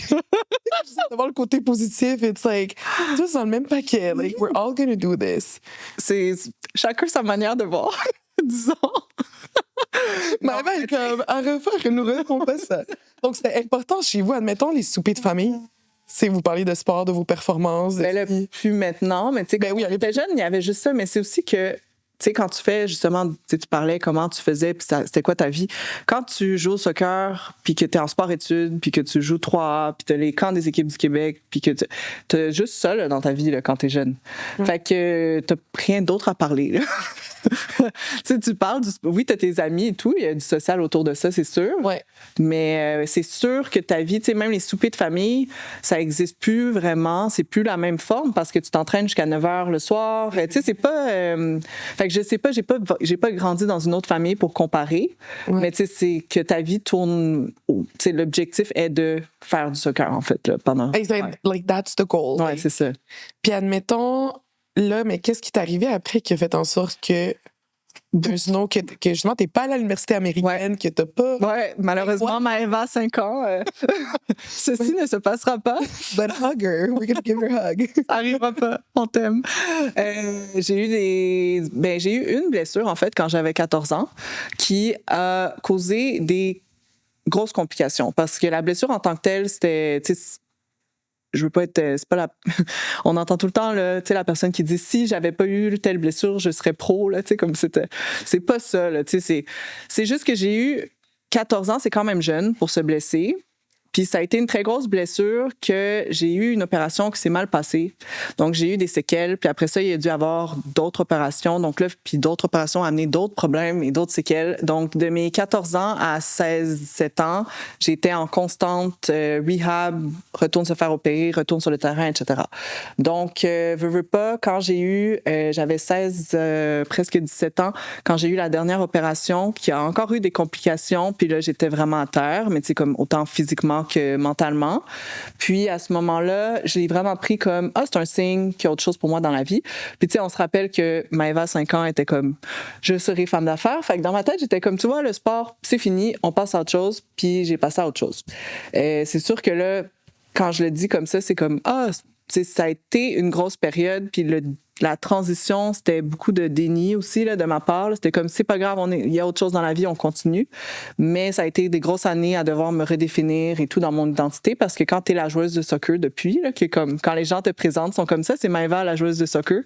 [SPEAKER 1] D'avoir le côté positif, it's like, tous dans le même paquet. Like, we're all gonna do this.
[SPEAKER 2] C'est chacun sa manière de voir, disons.
[SPEAKER 1] Ma mère est comme, à refaire, nous refont pas ça. Donc, c'était important chez vous, admettons, les soupers de famille. C'est vous parlez de sport, de vos performances.
[SPEAKER 2] Ben là, plus maintenant, mais tu sais, quand on était jeune, il y avait juste ça, mais c'est aussi que, tu sais, quand tu fais, justement, tu parlais comment tu faisais, puis c'était quoi ta vie. Quand tu joues au soccer, puis que t'es en sport-études, puis que tu joues 3A, puis t'as les camps des équipes du Québec, puis que t'as juste ça, là, dans ta vie, là, quand t'es jeune. Fait que t'as rien d'autre à parler, là. Tu sais, tu parles oui, t'as tes amis et tout, il y a du social autour de ça, c'est sûr.
[SPEAKER 1] Ouais.
[SPEAKER 2] Mais c'est sûr que ta vie, tu sais, même les soupers de famille, ça existe plus vraiment, c'est plus la même forme parce que tu t'entraînes jusqu'à 9h le soir. Tu sais, c'est pas... Fait que je sais pas, j'ai pas grandi dans une autre famille pour comparer, mais tu sais, c'est que ta vie tourne... Tu sais, l'objectif est de faire du soccer, en fait, là, pendant...
[SPEAKER 1] Like, that's the goal.
[SPEAKER 2] Ouais, c'est ça.
[SPEAKER 1] Puis admettons... Là, mais qu'est-ce qui t'est arrivé après qui a fait en sorte que justement, t'es pas allé à l'université américaine, que t'as pas...
[SPEAKER 2] Ouais, malheureusement, Maëva, 5 ans, ceci ne se passera pas.
[SPEAKER 1] But hug her, we're gonna give her a hug.
[SPEAKER 2] Ça arrivera pas, on t'aime. J'ai eu une blessure, en fait, quand j'avais 14 ans, qui a causé des grosses complications. Parce que la blessure en tant que telle, c'était... Je veux pas être... C'est pas la... On entend tout le temps, là, la personne qui dit « Si j'avais pas eu telle blessure, je serais pro. » Là, comme c'était... C'est pas ça. Là, c'est juste que j'ai eu 14 ans, c'est quand même jeune pour se blesser. Puis ça a été une très grosse blessure que j'ai eu une opération qui s'est mal passée. Donc, j'ai eu des séquelles. Puis après ça, il y a dû avoir d'autres opérations. Donc là, puis d'autres opérations ont amené d'autres problèmes et d'autres séquelles. Donc, de mes 14 ans à 16-17 ans, j'étais en constante rehab, retourne se faire opérer, retourne sur le terrain, etc. Donc, veux pas, quand j'ai eu, j'avais 16, presque 17 ans, quand j'ai eu la dernière opération, qui a encore eu des complications, puis là, j'étais vraiment à terre, mais tu sais, comme autant physiquement que mentalement. Puis à ce moment-là, je l'ai vraiment pris comme c'est un signe qu'il y a autre chose pour moi dans la vie. Puis tu sais, on se rappelle que Maëva, 5 ans, était comme je serai femme d'affaires. Fait que dans ma tête, j'étais comme tu vois, le sport, c'est fini, on passe à autre chose. Puis j'ai passé à autre chose. C'est sûr que là, quand je le dis comme ça, c'est comme ça a été une grosse période. Puis la transition, c'était beaucoup de déni aussi là, de ma part. C'était comme, c'est pas grave, il y a autre chose dans la vie, on continue. Mais ça a été des grosses années à devoir me redéfinir et tout dans mon identité parce que quand t'es la joueuse de soccer depuis, là, comme, quand les gens te présentent, sont comme ça, c'est Maëva, la joueuse de soccer.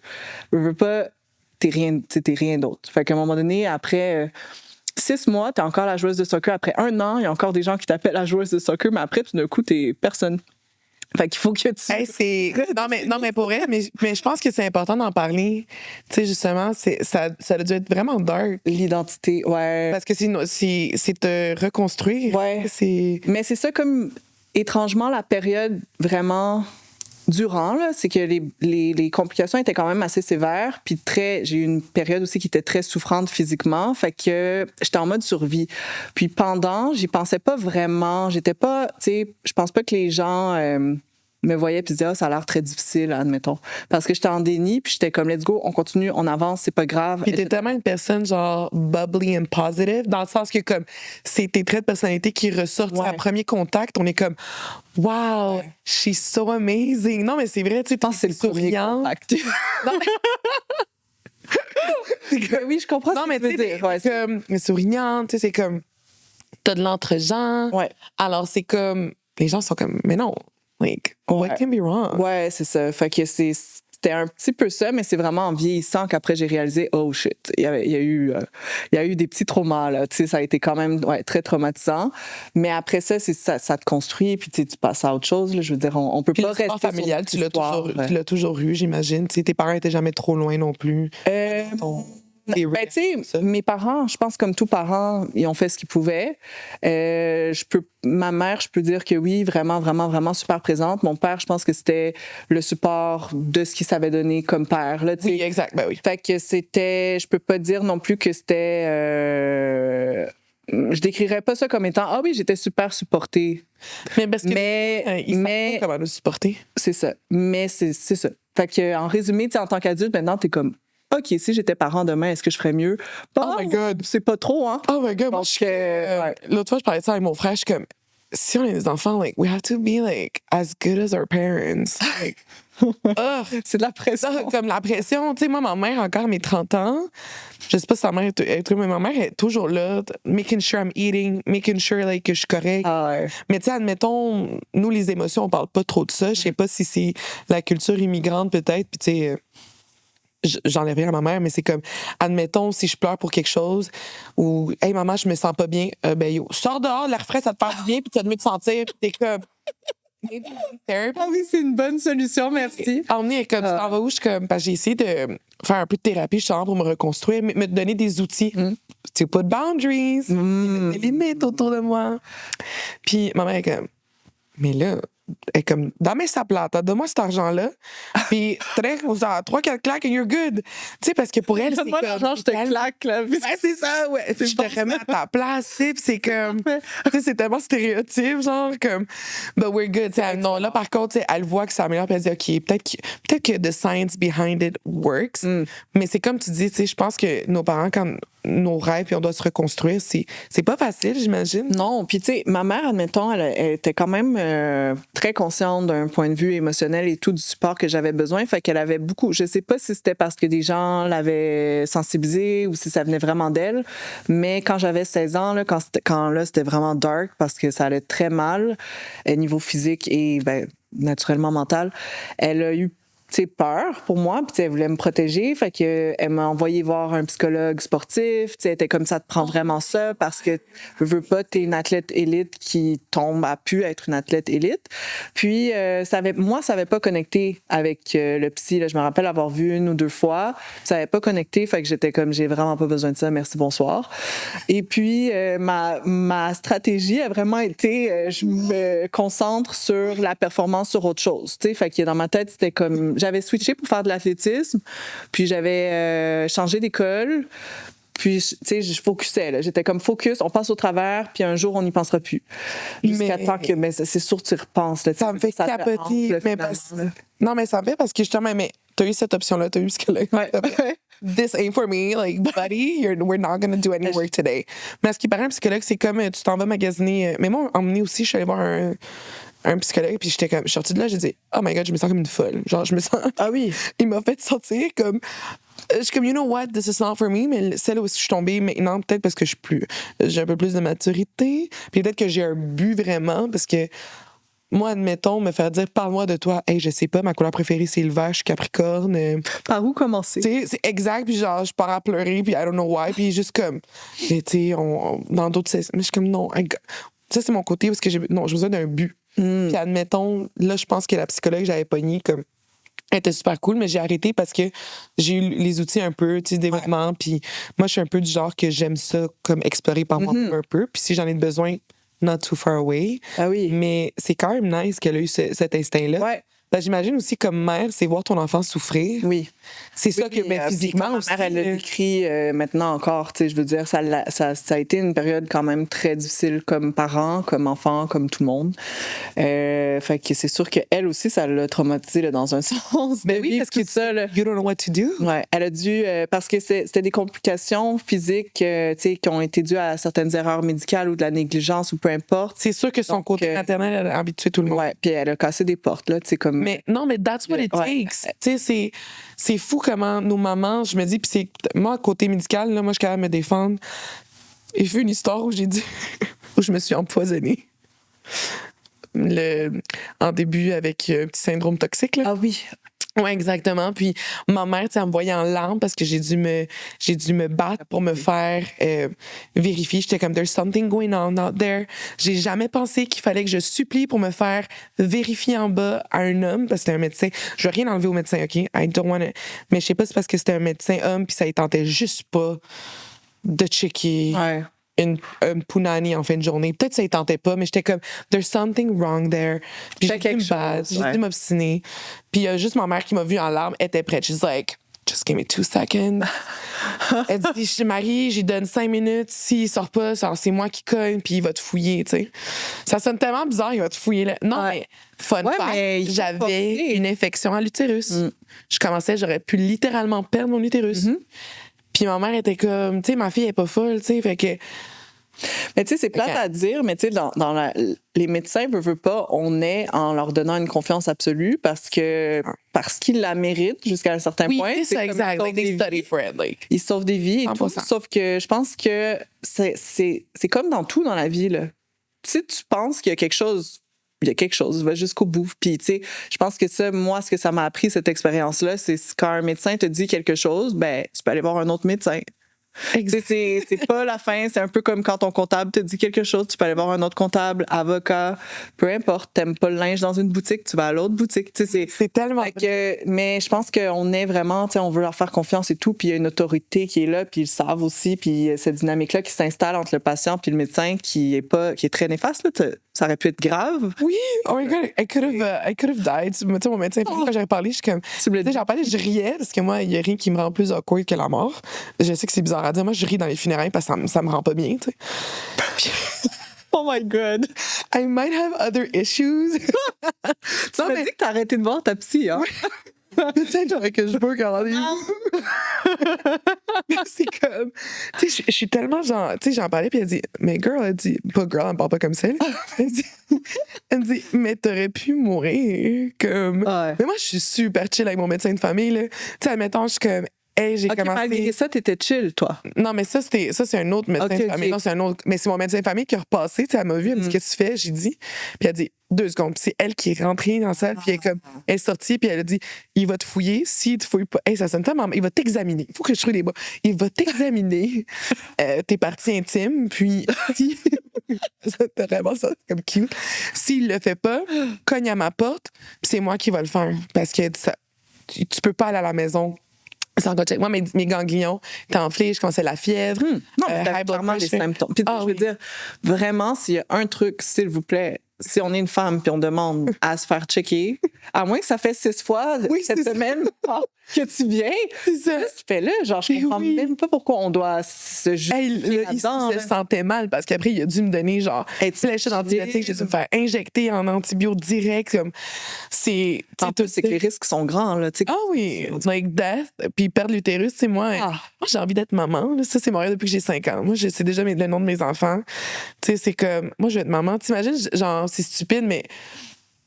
[SPEAKER 2] Je veux pas, t'es rien d'autre. Fait qu'à un moment donné, après 6 mois, t'es encore la joueuse de soccer. Après 1 an, il y a encore des gens qui t'appellent la joueuse de soccer, mais après, tout d'un coup, t'es personne. Fait qu'il faut que tu...
[SPEAKER 1] Hey, non, mais pour vrai, mais je pense que c'est important d'en parler. Tu sais, justement, ça a dû être vraiment dark.
[SPEAKER 2] L'identité, ouais.
[SPEAKER 1] Parce que c'est te reconstruire.
[SPEAKER 2] Ouais. Mais c'est ça comme, étrangement, la période vraiment durant, là, c'est que les complications étaient quand même assez sévères. Puis j'ai eu une période aussi qui était très souffrante physiquement. Fait que j'étais en mode survie. Puis pendant, j'y pensais pas vraiment. J'étais pas, tu sais, je pense pas que les gens me voyaient puis disaient ça a l'air très difficile, admettons. Parce que j'étais en déni puis j'étais comme let's go, on continue, on avance, c'est pas grave.
[SPEAKER 1] Puis t'es tellement une personne genre bubbly and positive, dans le sens que comme c'est tes traits de personnalité qui ressortent à premier contact, on est comme wow, she's so amazing. Non mais c'est vrai, tu sais,
[SPEAKER 2] je pense que c'est le souriant. Non, mais... oui, je comprends ce que tu veux dire.
[SPEAKER 1] Ouais, comme souriante, tu sais, c'est comme t'as de l'entre-gens.
[SPEAKER 2] Ouais.
[SPEAKER 1] Alors c'est comme les gens sont comme mais non, like what can be wrong?
[SPEAKER 2] Ouais, c'est ça. Fait que c'était un petit peu ça, mais c'est vraiment en vieillissant qu'après j'ai réalisé oh shit, il y a eu des petits traumas là. Tu sais, ça a été quand même très traumatisant. Mais après ça, ça te construit puis tu passes à autre chose. Là. Je veux dire, on peut
[SPEAKER 1] puis
[SPEAKER 2] pas
[SPEAKER 1] le sport
[SPEAKER 2] rester
[SPEAKER 1] familial. Tu l'as toujours eu, j'imagine. Tu sais, tes parents étaient jamais trop loin non plus.
[SPEAKER 2] Ben, tu sais, mes parents, je pense comme tous parents, ils ont fait ce qu'ils pouvaient. Ma mère, je peux dire que oui, vraiment, vraiment, vraiment super présente. Mon père, je pense que c'était le support de ce qu'il savait donner comme père. Là,
[SPEAKER 1] oui, exact, ben oui.
[SPEAKER 2] Fait que je peux pas dire non plus que c'était... je décrirais pas ça comme étant oui, j'étais super supportée.
[SPEAKER 1] Mais parce que ils savent pas comment nous supporter.
[SPEAKER 2] C'est ça. Mais c'est ça. Fait que en résumé, tu sais, en tant qu'adulte, maintenant, t'es comme OK, si j'étais parent demain, est-ce que je ferais mieux?
[SPEAKER 1] Oh my God!
[SPEAKER 2] C'est pas trop, hein?
[SPEAKER 1] Oh my God! Moi, l'autre fois, je parlais de ça avec mon frère, je suis comme, si on est des enfants, like, we have to be, like, as good as our parents. Like,
[SPEAKER 2] c'est de la pression.
[SPEAKER 1] Comme la pression. Tu sais, moi, ma mère, encore à mes 30 ans, je sais pas si sa mère est mais ma mère est toujours là, making sure I'm eating, making sure, like, que je suis correcte. Mais tu sais, admettons, nous, les émotions, on parle pas trop de ça. Je sais pas si c'est la culture immigrante, peut-être, puis tu sais... J'enlève rien à ma mère, mais c'est comme, admettons, si je pleure pour quelque chose, ou, hey, maman, je me sens pas bien, ben, yo, sors dehors, l'air frais, ça te fait du bien, puis t'as de mieux te sentir, puis t'es comme.
[SPEAKER 2] Ah oui, c'est une bonne solution, merci.
[SPEAKER 1] Emmener, comme, tu t'en vas où? Je suis comme, parce que j'ai essayé de faire un peu de thérapie, justement, pour me reconstruire, me donner des outils. Tu sais, pas de boundaries, des limites autour de moi. Puis, ma mère est comme, mais là, elle est comme, dans sa plate, donne-moi cet argent-là, puis 3-4 claques and you're good. Tu sais, parce que pour elle, c'est comme...
[SPEAKER 2] Donne-moi l'argent, je te claque, là.
[SPEAKER 1] C'est ça, ouais. Je te remets à ta place, tu sais, puis c'est comme... Tu sais, c'est tellement stéréotype, genre, comme... But we're good. Non, là, par contre, elle voit que ça améliore, puis elle dit, OK, peut-être que the science behind it works, mais c'est comme tu dis, tu sais, je pense que nos parents, quand nos rêves, puis on doit se reconstruire, c'est pas facile, j'imagine.
[SPEAKER 2] Non, puis tu sais, ma mère, admettons, elle était quand même très consciente d'un point de vue émotionnel et tout du support que j'avais besoin, fait qu'elle avait beaucoup, je sais pas si c'était parce que des gens l'avaient sensibilisée ou si ça venait vraiment d'elle, mais quand j'avais 16 ans, là, quand là, c'était vraiment dark parce que ça allait très mal, niveau physique et, naturellement mental, elle a eu peur pour moi, puis elle voulait me protéger, fait que elle m'a envoyé voir un psychologue sportif, elle était comme ça te prend vraiment ça parce que je veux pas t'es une athlète élite qui tombe à pu être une athlète élite. Puis ça avait pas connecté avec le psy, là. Je me rappelle avoir vu 1 ou 2 fois, ça avait pas connecté, fait que j'étais comme j'ai vraiment pas besoin de ça, merci bonsoir. Et puis ma stratégie a vraiment été je me concentre sur la performance sur autre chose, tu sais, fait que dans ma tête c'était comme j'avais switché pour faire de l'athlétisme, puis j'avais changé d'école, puis tu sais je focusais là, j'étais comme focus, on passe au travers, puis un jour on n'y pensera plus. Jusqu'à temps que mais c'est sûr que tu repenses là,
[SPEAKER 1] ça me fait capoter, mais non mais ça me fait parce que justement mais t'as eu cette option là, t'as eu psychologue.
[SPEAKER 2] Ouais.
[SPEAKER 1] This ain't for me, like buddy, we're not gonna do any work today. Mais ce qui paraît un psychologue, c'est comme tu t'en vas magasiner. Mais moi, emmener aussi, je suis allée voir un psychologue, puis j'étais comme, je suis sortie de là, j'ai dit, oh my god, je me sens comme une folle. Genre, je me sens.
[SPEAKER 2] Ah oui.
[SPEAKER 1] Il m'a fait sentir comme. Je suis comme, you know what, this is not for me, mais celle où je suis tombée maintenant, peut-être parce que j'ai un peu plus de maturité, puis peut-être que j'ai un but vraiment, parce que moi, admettons, me faire dire, parle-moi de toi, hey, je sais pas, ma couleur préférée, c'est le vert, je suis Capricorne.
[SPEAKER 2] Par où commencer?
[SPEAKER 1] Tu sais, c'est exact, puis genre, je pars à pleurer, puis I don't know why, puis juste comme, tu sais, dans d'autres sessions, mais je suis comme, non, ça, c'est mon côté, parce que j'ai besoin d'un but. Puis admettons, là, je pense que la psychologue que j'avais pognée, comme, elle était super cool, mais j'ai arrêté parce que j'ai eu les outils un peu, tu sais, développement, puis moi, je suis un peu du genre que j'aime ça, comme, explorer par moi-même un peu, puis si j'en ai besoin, not too far away.
[SPEAKER 2] Ah oui.
[SPEAKER 1] Mais c'est quand même nice qu'elle a eu cet instinct-là.
[SPEAKER 2] Ouais.
[SPEAKER 1] Ben, j'imagine aussi, comme mère, c'est voir ton enfant souffrir.
[SPEAKER 2] Oui.
[SPEAKER 1] C'est ça que, mais physiquement aussi.
[SPEAKER 2] Ma mère, elle le décrit maintenant encore, tu sais, je veux dire, ça a été une période quand même très difficile comme parent, comme enfant, comme tout le monde. Fait que c'est sûr qu'elle aussi, ça l'a traumatisée là, dans un sens.
[SPEAKER 1] Ben oui, parce que
[SPEAKER 2] ça, là.
[SPEAKER 1] You don't know what to do.
[SPEAKER 2] Ouais, elle a dû, parce que c'était des complications physiques, tu sais, qui ont été dues à certaines erreurs médicales ou de la négligence ou peu importe.
[SPEAKER 1] C'est sûr que son côté maternel, elle a habitué tout le monde.
[SPEAKER 2] Ouais, puis elle a cassé des portes, là, tu sais, comme.
[SPEAKER 1] Mais non, mais that's what it takes. Tu sais, c'est fou comment nos mamans, je me dis, puis c'est moi, côté médical, là, moi, je suis capable de me défendre. J'ai vu une histoire où j'ai dit, où je me suis empoisonnée. En début avec un petit syndrome toxique, là.
[SPEAKER 2] Ah oui.
[SPEAKER 1] Oui, exactement. Puis ma mère, elle me voyait en larmes parce que j'ai dû me battre pour me faire vérifier. J'étais comme, there's something going on out there. J'ai jamais pensé qu'il fallait que je supplie pour me faire vérifier en bas à un homme parce que c'était un médecin. Je veux rien enlever au médecin, OK? I don't wanna... Mais je sais pas, c'est parce que c'était un médecin homme puis ça ne tentait juste pas de checker.
[SPEAKER 2] Ouais.
[SPEAKER 1] Un punani en fin de journée. Peut-être que ça ne tentait pas, mais j'étais comme, there's something wrong there. Puis j'ai dû me battre, j'ai dû m'obstiner. Puis il y a juste ma mère qui m'a vue en larmes, elle était prête. She's like, just give me 2 seconds. Elle dit, je suis mariée, j'y donne 5 minutes. S'il sort pas, c'est moi qui cogne, puis il va te fouiller, tu sais. Ça sonne tellement bizarre, il va te fouiller là. Non, mais fun fact, j'avais une infection à l'utérus. Je commençais, j'aurais pu littéralement perdre mon utérus. Puis ma mère était comme, tu sais, ma fille est pas folle, tu sais, fait que...
[SPEAKER 2] Mais tu sais, c'est plate à dire, mais tu sais, les médecins, veulent pas, on est en leur donnant une confiance absolue parce qu'ils la méritent jusqu'à un certain point.
[SPEAKER 1] Oui, c'est ça, exact. Like, they study for it, like.
[SPEAKER 2] Ils sauvent des vies et tout, sauf que je pense que c'est comme dans tout dans la vie, là. Si tu penses qu'il y a quelque chose, va jusqu'au bout. Puis, tu sais, je pense que ça, moi, ce que ça m'a appris, cette expérience-là, c'est quand un médecin te dit quelque chose, ben, tu peux aller voir un autre médecin. C'est pas la fin, c'est un peu comme quand ton comptable te dit quelque chose, tu peux aller voir un autre comptable, avocat, peu importe, t'aimes pas le linge dans une boutique, tu vas à l'autre boutique.
[SPEAKER 1] C'est tellement...
[SPEAKER 2] mais je pense qu'on est vraiment, on veut leur faire confiance et tout, puis il y a une autorité qui est là, puis ils savent aussi, puis cette dynamique-là qui s'installe entre le patient puis le médecin qui est très néfaste, là, ça aurait pu être grave.
[SPEAKER 1] Oui, oh my God, I could have died. Tu sais, mon médecin, quand j'avais parlé, je suis comme... J'en parlais, je riais, parce que moi, il y a rien qui me rend plus awkward que la mort. Je sais que c'est bizarre à dire. Moi, je ris dans les funérailles parce que ça me rend pas bien, tu sais.
[SPEAKER 2] Oh my God.
[SPEAKER 1] I might have other issues.
[SPEAKER 2] Tu m'as dit que t'as arrêté de voir ta psy, hein?
[SPEAKER 1] Peut-être j'aurais que je peux quand c'est comme, tu sais, je suis tellement genre, tu sais, j'en parlais, puis elle dit, mais girl, elle dit, pas girl, elle me parle pas comme ça. Elle me dit, mais t'aurais pu mourir comme.
[SPEAKER 2] Ouais.
[SPEAKER 1] Mais moi, je suis super chill avec mon médecin de famille, là. Tu sais, admettons, je suis comme, hey, j'ai
[SPEAKER 2] OK, malgré
[SPEAKER 1] commencé.
[SPEAKER 2] ça, t'étais chill, toi.
[SPEAKER 1] Non, mais ça, c'est un autre médecin
[SPEAKER 2] Ok,
[SPEAKER 1] de famille.
[SPEAKER 2] ok.
[SPEAKER 1] Non, c'est un autre. Mais c'est mon médecin de famille qui a repassé. Tu sais, elle m'a vu, elle me dit, qu'est-ce que tu fais? J'ai dit. Puis elle a dit, 2 secondes. Puis c'est elle qui est rentrée dans la salle, puis elle est sortie, puis elle a dit, il va te fouiller. S'il te fouille pas, hey, ça sonne tellement. Il va t'examiner. Il faut que je trouve des bas. Il va t'examiner tes parties intimes, puis si. C'est vraiment ça, c'est comme cute. S'il le fait pas, cogne à ma porte, puis c'est moi qui va le faire. Parce que ça, tu peux pas aller à la maison sans go check. Moi, mes ganglions étaient enflés, je commençais la fièvre.
[SPEAKER 2] Non, mais t'as
[SPEAKER 1] high blood
[SPEAKER 2] clairement des
[SPEAKER 1] pressure.
[SPEAKER 2] symptômes. Puis,
[SPEAKER 1] Ah
[SPEAKER 2] je veux
[SPEAKER 1] oui.
[SPEAKER 2] dire, vraiment, s'il y a un truc, s'il vous plaît, si on est une femme puis on demande à se faire checker, à moins que ça fait 6 fois
[SPEAKER 1] Oui,
[SPEAKER 2] cette
[SPEAKER 1] c'est ça.
[SPEAKER 2] semaine que tu viens,
[SPEAKER 1] C'est ça.
[SPEAKER 2] fais-le. Genre, je comprends
[SPEAKER 1] Oui.
[SPEAKER 2] même pas pourquoi on doit se juger
[SPEAKER 1] Hey, là,
[SPEAKER 2] là-dedans.
[SPEAKER 1] il se sentait mal parce qu'après, il a dû me donner genre
[SPEAKER 2] Hey,
[SPEAKER 1] flèche d'antibiotiques. J'ai dû me faire injecter en antibio direct. Comme, c'est.
[SPEAKER 2] En plus, c'est que les risques sont grands. Là, tu sais.
[SPEAKER 1] Ah oui, like death, puis perdre l'utérus, c'est moi.
[SPEAKER 2] Ah.
[SPEAKER 1] Moi, j'ai envie d'être maman. Là. Ça, c'est mon rêve depuis que j'ai 5 ans. Moi, c'est déjà le nom de mes enfants. Tu sais, c'est comme, moi, je vais être maman. T'imagines, genre, c'est stupide, mais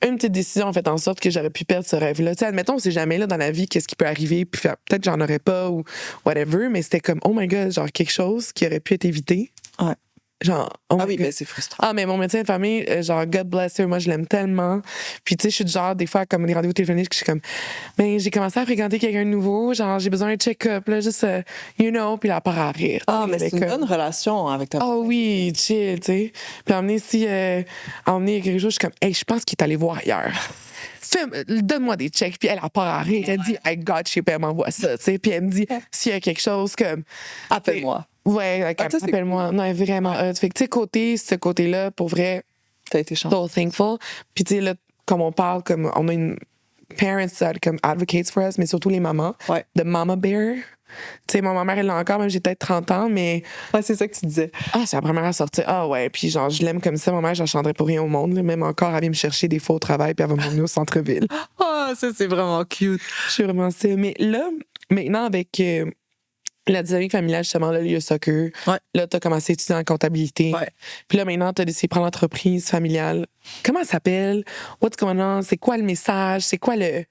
[SPEAKER 1] une petite décision a fait en sorte que j'aurais pu perdre ce rêve-là. Tu sais, admettons, on sait jamais là, dans la vie qu'est-ce qui peut arriver, puis peut-être que j'en aurais pas ou whatever, mais c'était comme, oh my God, genre quelque chose qui aurait pu être évité.
[SPEAKER 2] Ouais.
[SPEAKER 1] Genre, oh
[SPEAKER 2] Ah
[SPEAKER 1] my
[SPEAKER 2] oui,
[SPEAKER 1] God.
[SPEAKER 2] ben c'est frustrant.
[SPEAKER 1] Ah, mais mon médecin de famille, genre, God bless her, moi, je l'aime tellement. Puis, tu sais, je suis du genre, des fois, comme des rendez-vous téléphoniques, je suis comme, ben, j'ai commencé à fréquenter quelqu'un de nouveau, genre, j'ai besoin d'un check-up, là, juste, you know, puis là, part à rire.
[SPEAKER 2] Ah, mais
[SPEAKER 1] tu sais,
[SPEAKER 2] c'est une
[SPEAKER 1] comme-
[SPEAKER 2] bonne relation avec ta
[SPEAKER 1] Oh oui, chill, tu sais. Puis, emmener ici, emmener quelque chose, je suis comme, hey, je pense qu'il est allé voir ailleurs. Donne-moi des checks. Puis elle a part à rire. Elle dit, I got you, puis elle m'envoie ça, tu sais. Puis elle me dit, s'il y a quelque chose comme.
[SPEAKER 2] Appelle-moi.
[SPEAKER 1] Ouais, like,
[SPEAKER 2] Ah, ça, c'est
[SPEAKER 1] appelle-moi. Non, elle est vraiment hot. Fait que, tu sais, ce côté-là, pour vrai,
[SPEAKER 2] T'as été chanceux.
[SPEAKER 1] so thankful. Puis, tu sais, là, comme on parle, comme on a une parents that comme advocates for us, mais surtout les mamans.
[SPEAKER 2] Ouais.
[SPEAKER 1] The mama bear. Tu sais, ma mère, elle l'a encore, même j'ai peut-être 30 ans, mais
[SPEAKER 2] Ouais, c'est ça que tu disais.
[SPEAKER 1] ah, c'est la première à sortir. Ah ouais, puis genre, je l'aime comme ça. Ma mère, je la chanterais pour rien au monde. Là. Même encore, elle vient me chercher des fois au travail, puis elle va m'emmener au centre-ville.
[SPEAKER 2] Ah, ça, c'est vraiment cute.
[SPEAKER 1] Je suis vraiment ça. Mais là, maintenant, avec la dynamique familiale, justement, là, il y a soccer.
[SPEAKER 2] Ouais.
[SPEAKER 1] Là, tu as commencé à étudier en comptabilité.
[SPEAKER 2] Ouais.
[SPEAKER 1] Puis là, maintenant, tu as décidé de prendre l'entreprise familiale. Comment ça s'appelle? What's going on? C'est quoi le message? C'est quoi le.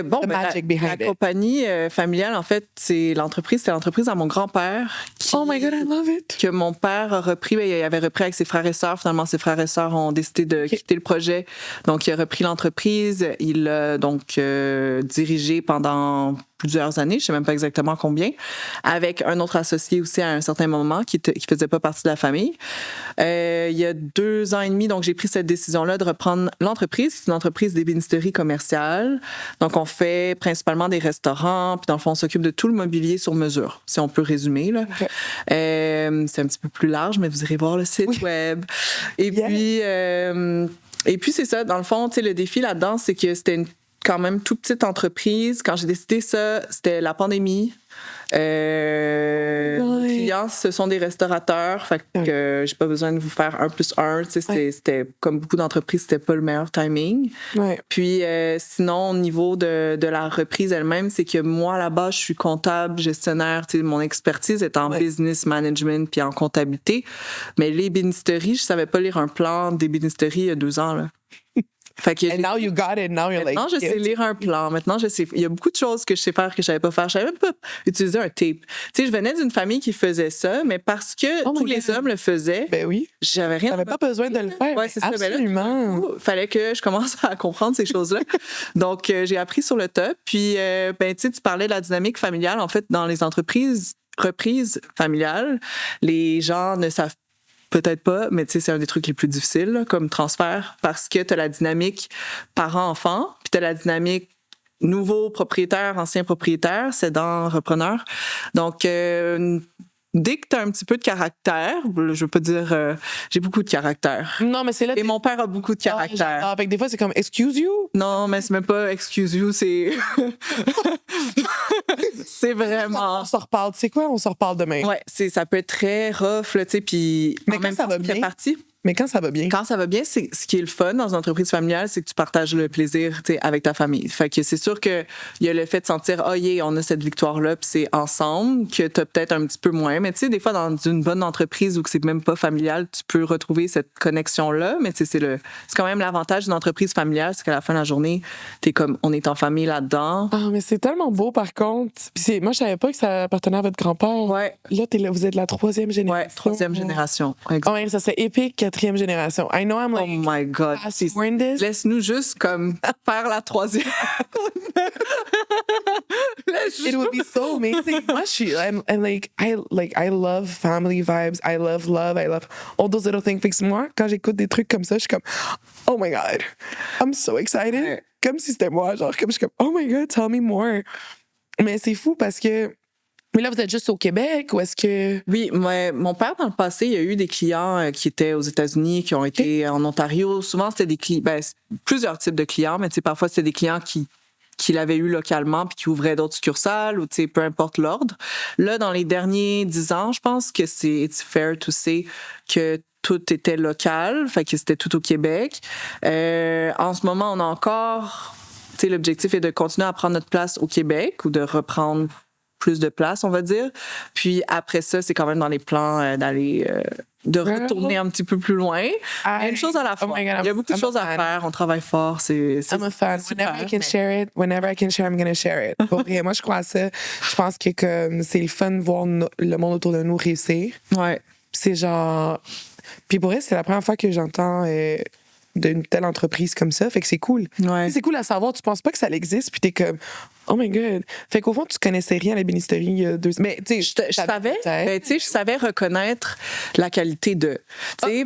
[SPEAKER 2] Bon,
[SPEAKER 1] The
[SPEAKER 2] ben,
[SPEAKER 1] magic
[SPEAKER 2] la
[SPEAKER 1] behind it.
[SPEAKER 2] compagnie familiale, en fait, c'est l'entreprise à mon grand-père qui,
[SPEAKER 1] Oh my God, I love it!
[SPEAKER 2] que mon père a repris. Ben, il avait repris avec ses frères et sœurs. Finalement, ses frères et sœurs ont décidé de quitter le projet. Donc, il a repris l'entreprise. Il l'a donc dirigé pendant plusieurs années, je sais même pas exactement combien, avec un autre associé aussi à un certain moment qui faisait pas partie de la famille. Il y a 2 ans et demi, donc j'ai pris cette décision-là de reprendre l'entreprise. C'est une entreprise d'ébénisterie commerciale. Donc, on fait principalement des restaurants, puis dans le fond, on s'occupe de tout le mobilier sur mesure, si on peut résumer. Là.
[SPEAKER 1] Okay.
[SPEAKER 2] C'est un petit peu plus large, mais vous irez voir le site web. Et puis, c'est ça. Dans le fond, tu sais, le défi là-dedans, c'est que c'était quand même toute petite entreprise. Quand j'ai décidé ça, c'était la pandémie. Les clients, ce sont des restaurateurs. Fait que j'ai pas besoin de vous faire 1+1. Tu sais, c'était comme beaucoup d'entreprises, c'était pas le meilleur timing.
[SPEAKER 1] Ouais.
[SPEAKER 2] Puis sinon, au niveau de la reprise elle-même, c'est que moi, là-bas, je suis comptable, gestionnaire. Tu sais, mon expertise est en business management puis en comptabilité. Mais l'ébénisterie, je savais pas lire un plan d'ébénisterie il y a 2 ans, là. Fait que
[SPEAKER 1] And now you got it. Now you're
[SPEAKER 2] maintenant,
[SPEAKER 1] like.
[SPEAKER 2] je sais lire un plan. Maintenant, je sais. Il y a beaucoup de choses que je sais faire que je savais pas faire. Je savais même pas utiliser un tape. Tu sais, je venais d'une famille qui faisait ça, mais parce que tous les hommes le faisaient,
[SPEAKER 1] Ben oui.
[SPEAKER 2] j'avais rien.
[SPEAKER 1] T'avais pas besoin de le faire.
[SPEAKER 2] Ouais, c'est ça.
[SPEAKER 1] Absolument.
[SPEAKER 2] Il fallait que je commence à comprendre ces choses-là. Donc, j'ai appris sur le top. Puis, ben, tu sais, tu parlais de la dynamique familiale. En fait, dans les entreprises reprises familiales, les gens ne savent peut-être pas, mais tu sais, c'est un des trucs les plus difficiles là, comme transfert parce que tu as la dynamique parent-enfant, puis tu as la dynamique nouveau propriétaire, ancien propriétaire, cédant, repreneur. Donc, dès que tu as un petit peu de caractère, je veux pas dire j'ai beaucoup de caractère.
[SPEAKER 1] Non, mais c'est là.
[SPEAKER 2] Et mon père a beaucoup de caractère.
[SPEAKER 1] Ah, avec des fois, c'est comme excuse you.
[SPEAKER 2] Non, mais c'est même pas excuse you, c'est. C'est vraiment.
[SPEAKER 1] On s'en reparle. Tu sais quoi? On s'en reparle demain.
[SPEAKER 2] Ouais, ça peut être très rough, là, tu sais, puis.
[SPEAKER 1] Mais
[SPEAKER 2] en même
[SPEAKER 1] quand ça
[SPEAKER 2] temps,
[SPEAKER 1] va
[SPEAKER 2] fait
[SPEAKER 1] bien.
[SPEAKER 2] partie.
[SPEAKER 1] Mais quand ça va bien.
[SPEAKER 2] Quand ça va bien, c'est ce qui est le fun dans une entreprise familiale, c'est que tu partages le plaisir, tu sais, avec ta famille. Fait que c'est sûr que il y a le fait de sentir, oh yeah, on a cette victoire-là, puis c'est ensemble, que t'as peut-être un petit peu moins. Mais tu sais, des fois, dans une bonne entreprise où c'est même pas familial, tu peux retrouver cette connexion-là. Mais tu sais, c'est quand même l'avantage d'une entreprise familiale, c'est qu'à la fin de la journée, t'es comme, on est en famille là-dedans.
[SPEAKER 1] Ah, mais c'est tellement beau, par contre. Puis moi, je savais pas que ça appartenait à votre grand-père.
[SPEAKER 2] Ouais.
[SPEAKER 1] Là, vous êtes la 3e génération.
[SPEAKER 2] Ouais, 3e génération.
[SPEAKER 1] Oh, ouais, ça serait épique, 4e génération. I know I'm like,
[SPEAKER 2] oh my God.
[SPEAKER 1] in this.
[SPEAKER 2] Laisse-nous juste comme faire la 3e.
[SPEAKER 1] It would be so amazing. Moi, I love family vibes. I love love. I love all those little things. Fait que moi, quand j'écoute des trucs comme ça, je suis comme, oh my God, I'm so excited.
[SPEAKER 2] Ouais.
[SPEAKER 1] Comme si c'était moi, genre, je suis comme, oh my God, tell me more. Mais c'est fou parce que, mais là, vous êtes juste au Québec ou est-ce que...
[SPEAKER 2] Oui, mon père, dans le passé, il y a eu des clients qui étaient aux États-Unis, qui ont été en Ontario. Souvent, c'était des clients, plusieurs types de clients, mais parfois, c'était des clients qu'il avait eu localement puis qui ouvraient d'autres succursales ou peu importe l'ordre. Là, dans les derniers 10 ans, je pense que it's fair to say que tout était local, fait que c'était tout au Québec. En ce moment, on a encore... l'objectif est de continuer à prendre notre place au Québec ou de reprendre plus de place, on va dire. Puis après ça, c'est quand même dans les plans d'aller... de retourner un petit peu plus loin. Une chose à la fois.
[SPEAKER 1] Oh my God,
[SPEAKER 2] il y a beaucoup de choses à faire. On travaille fort.
[SPEAKER 1] I'm a fan. Whenever I can share, I'm going to share it. Pour vrai, moi, je crois à ça. Je pense que comme c'est le fun de voir le monde autour de nous réussir.
[SPEAKER 2] Ouais.
[SPEAKER 1] C'est genre... Puis pour vrai, c'est la première fois que j'entends d'une telle entreprise comme ça. Fait que c'est cool.
[SPEAKER 2] Ouais.
[SPEAKER 1] C'est cool à savoir. Tu penses pas que ça existe, puis t'es comme... Oh my God. Fait qu'au fond, tu connaissais rien à l'ébénisterie il y a 2 semaines. Mais tu sais,
[SPEAKER 2] je savais reconnaître la qualité de.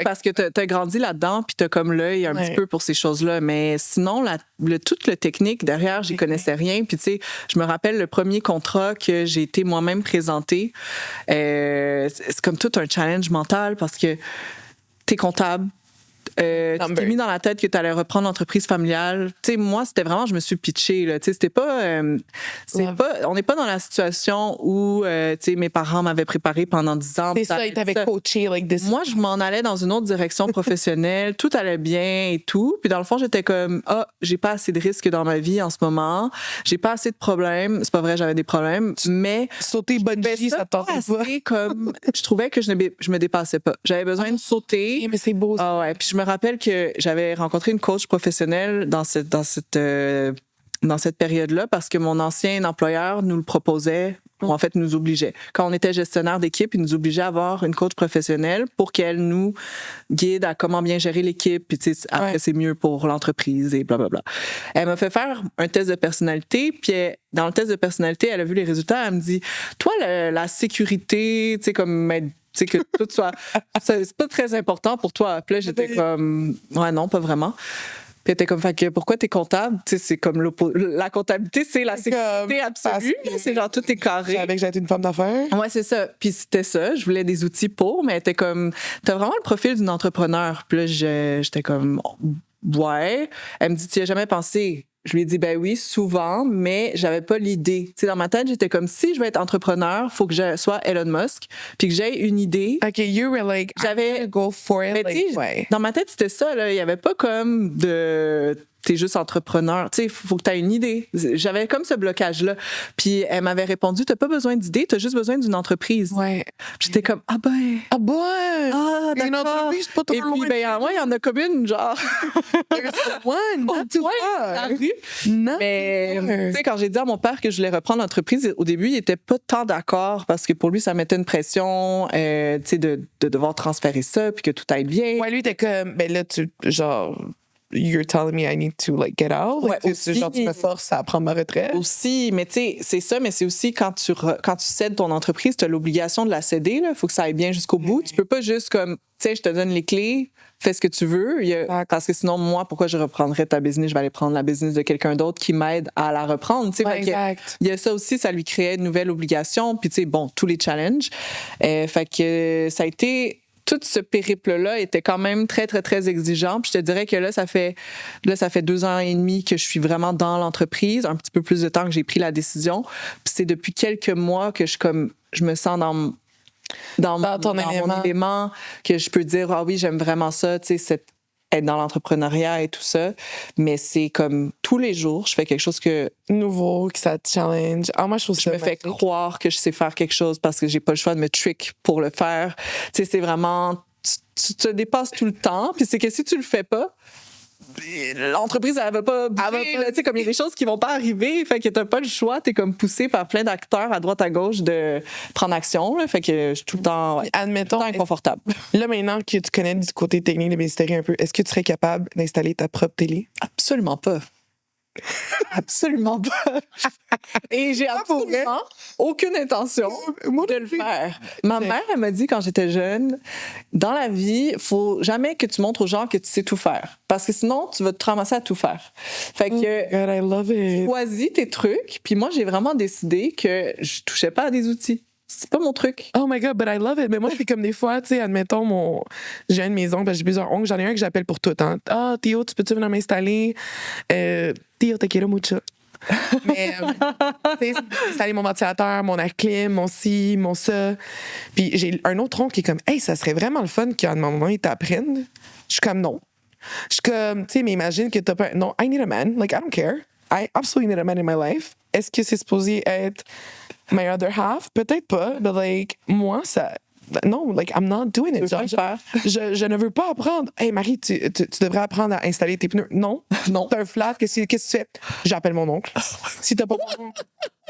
[SPEAKER 2] Parce que t'as grandi là-dedans, puis t'as comme l'œil un petit peu pour ces choses-là. Mais sinon, toute le technique derrière, j'y connaissais rien. Puis tu sais, je me rappelle le premier contrat que j'ai été moi-même présenter. C'est comme tout un challenge mental parce que t'es comptable. Tu t'es mis dans la tête que tu allais reprendre l'entreprise familiale. Tu sais, moi, c'était vraiment, je me suis pitchée, là. Tu sais, c'était pas, on n'est pas dans la situation où, tu sais, mes parents m'avaient préparé pendant 10 ans.
[SPEAKER 1] C'est ça, ils t'avaient coaché, like this.
[SPEAKER 2] Moi, je m'en allais dans une autre direction professionnelle. Tout allait bien et tout. Puis dans le fond, j'étais comme, j'ai pas assez de risques dans ma vie en ce moment. J'ai pas assez de problèmes. C'est pas vrai, j'avais des problèmes. Mais.
[SPEAKER 1] Sauter bungee, ça tentait pas.
[SPEAKER 2] Comme, je trouvais que je me dépassais pas. J'avais besoin de sauter.
[SPEAKER 1] Mais c'est beau.
[SPEAKER 2] Ah ouais. Puis je me rappelle que j'avais rencontré une coach professionnelle dans cette période-là parce que mon ancien employeur nous le proposait, ou en fait nous obligeait. Quand on était gestionnaire d'équipe, il nous obligeait à avoir une coach professionnelle pour qu'elle nous guide à comment bien gérer l'équipe, puis tu sais, après c'est mieux pour l'entreprise et blablabla. Elle m'a fait faire un test de personnalité, puis dans le test de personnalité, elle a vu les résultats, elle me dit, toi, la sécurité, tu sais, comme tu sais, que tout soit... c'est pas très important pour toi. Puis là, j'étais comme... Ouais, non, pas vraiment. Puis elle était comme, fait que pourquoi t'es comptable? Tu sais, c'est comme la comptabilité, c'est la sécurité absolue. C'est genre, tout est carré.
[SPEAKER 1] Avec j'ai été une femme d'affaires.
[SPEAKER 2] Ouais, c'est ça. Puis c'était ça. Je voulais des outils pour, mais elle était comme, t'as vraiment le profil d'une entrepreneur. Puis là, j'étais comme, ouais. Elle me dit, tu y as jamais pensé? Je lui ai dit, ben oui, souvent, mais j'avais pas l'idée. Tu sais, dans ma tête, j'étais comme, si je veux être entrepreneur, faut que je sois Elon Musk, puis que j'aie une idée.
[SPEAKER 1] OK, you were like,
[SPEAKER 2] j'avais
[SPEAKER 1] go for it.
[SPEAKER 2] Mais dans ma tête, c'était ça, là. Il y avait pas comme t'es juste entrepreneur. Tu sais, faut que t'aies une idée. J'avais comme ce blocage-là. Puis elle m'avait répondu, t'as pas besoin d'idée, t'as juste besoin d'une entreprise.
[SPEAKER 1] Ouais.
[SPEAKER 2] Puis j'étais comme, ah, d'accord.
[SPEAKER 1] Une entreprise, pas trop loin.
[SPEAKER 2] Et puis, moi, il y en a comme une, genre.
[SPEAKER 1] One, not too far.
[SPEAKER 2] Mais, tu sais, quand j'ai dit à mon père que je voulais reprendre l'entreprise, au début, il était pas tant d'accord parce que pour lui, ça mettait une pression, tu sais, de devoir transférer ça puis que tout aille bien.
[SPEAKER 1] Ouais, lui, t'es comme, ben là, genre, you're telling me I need to, like, get out.
[SPEAKER 2] Ouais,
[SPEAKER 1] c'est genre, tu me forces à prendre ma retraite.
[SPEAKER 2] Aussi, mais tu sais, c'est ça, mais c'est aussi quand tu cèdes ton entreprise, tu as l'obligation de la céder, là. Faut que ça aille bien jusqu'au bout. Tu peux pas juste comme, tu sais, je te donne les clés, fais ce que tu veux. Parce que sinon, moi, pourquoi je reprendrais ta business? Je vais aller prendre la business de quelqu'un d'autre qui m'aide à la reprendre.
[SPEAKER 1] Ouais, exact.
[SPEAKER 2] Il y a ça aussi, ça lui créait de nouvelles obligations. Puis, tu sais, bon, tous les challenges. Fait que ça a été... Tout ce périple-là était quand même très, très, très exigeant. Puis je te dirais que là, ça fait 2 ans et demi que je suis vraiment dans l'entreprise, un petit peu plus de temps que j'ai pris la décision. Puis c'est depuis quelques mois que je me sens dans
[SPEAKER 1] ton
[SPEAKER 2] mon
[SPEAKER 1] élément.
[SPEAKER 2] élément, que je peux dire, ah oui, j'aime vraiment ça, tu sais, être dans l'entrepreneuriat et tout ça. Mais c'est comme tous les jours, je fais quelque chose que
[SPEAKER 1] Nouveau, que ça te challenge. Ah, moi, je trouve
[SPEAKER 2] je
[SPEAKER 1] ça
[SPEAKER 2] me fais
[SPEAKER 1] magique.
[SPEAKER 2] croire que je sais faire quelque chose parce que j'ai pas le choix de me trick pour le faire. Tu sais, c'est vraiment, tu te dépasses tout le temps. Puis c'est que si tu le fais pas, l'entreprise, elle va pas bouger. Tu sais, comme il y a des choses qui vont pas arriver. Fait que t'as pas le choix. T'es comme poussé par plein d'acteurs à droite, à gauche de prendre action. Là. Fait que je suis tout le temps, tout
[SPEAKER 1] Admettons,
[SPEAKER 2] le temps inconfortable.
[SPEAKER 1] là, maintenant que tu connais du côté technique de l'ébénisterie un peu, est-ce que tu serais capable d'installer ta propre télé?
[SPEAKER 2] Absolument pas. Absolument pas. Et j'ai absolument aucune intention de le faire. Ma mère, elle m'a dit quand j'étais jeune, dans la vie, faut jamais que tu montres aux gens que tu sais tout faire. Parce que sinon, tu vas te ramasser à tout faire. Fait que,
[SPEAKER 1] God, I love it.
[SPEAKER 2] choisis tes trucs. Puis moi, j'ai vraiment décidé que je touchais pas à des outils. C'est pas mon truc.
[SPEAKER 1] Oh my God, but I love it. Mais moi, c'est comme des fois, tu sais, admettons, j'ai un de mes oncles, parce que j'ai plusieurs oncles, j'en ai un que j'appelle pour tout. Hein. Ah, Théo, tu peux-tu venir m'installer? Théo, te quiero mucho. Mais, tu sais, installer mon ventilateur, mon air clim, mon ci, mon ça. Puis j'ai un autre oncle qui est comme, hey, ça serait vraiment le fun qu'à un moment, il t'apprenne. Je suis comme, non. Je suis comme, tu sais, mais imagine que t'as pas. Non, I need a man. Like, I don't care. I absolutely need a man in my life. Est-ce que c'est supposé être my other half? Peut-être pas. But, like, moi, ça. Non, like, I'm not doing it.
[SPEAKER 2] Tu veux pas le faire.
[SPEAKER 1] Je ne veux pas apprendre. Hey, Marie, tu devrais apprendre à installer tes pneus. Non, non. T'as un flat, qu'est-ce que tu fais? J'appelle mon oncle. Si t'as pas mon oncle,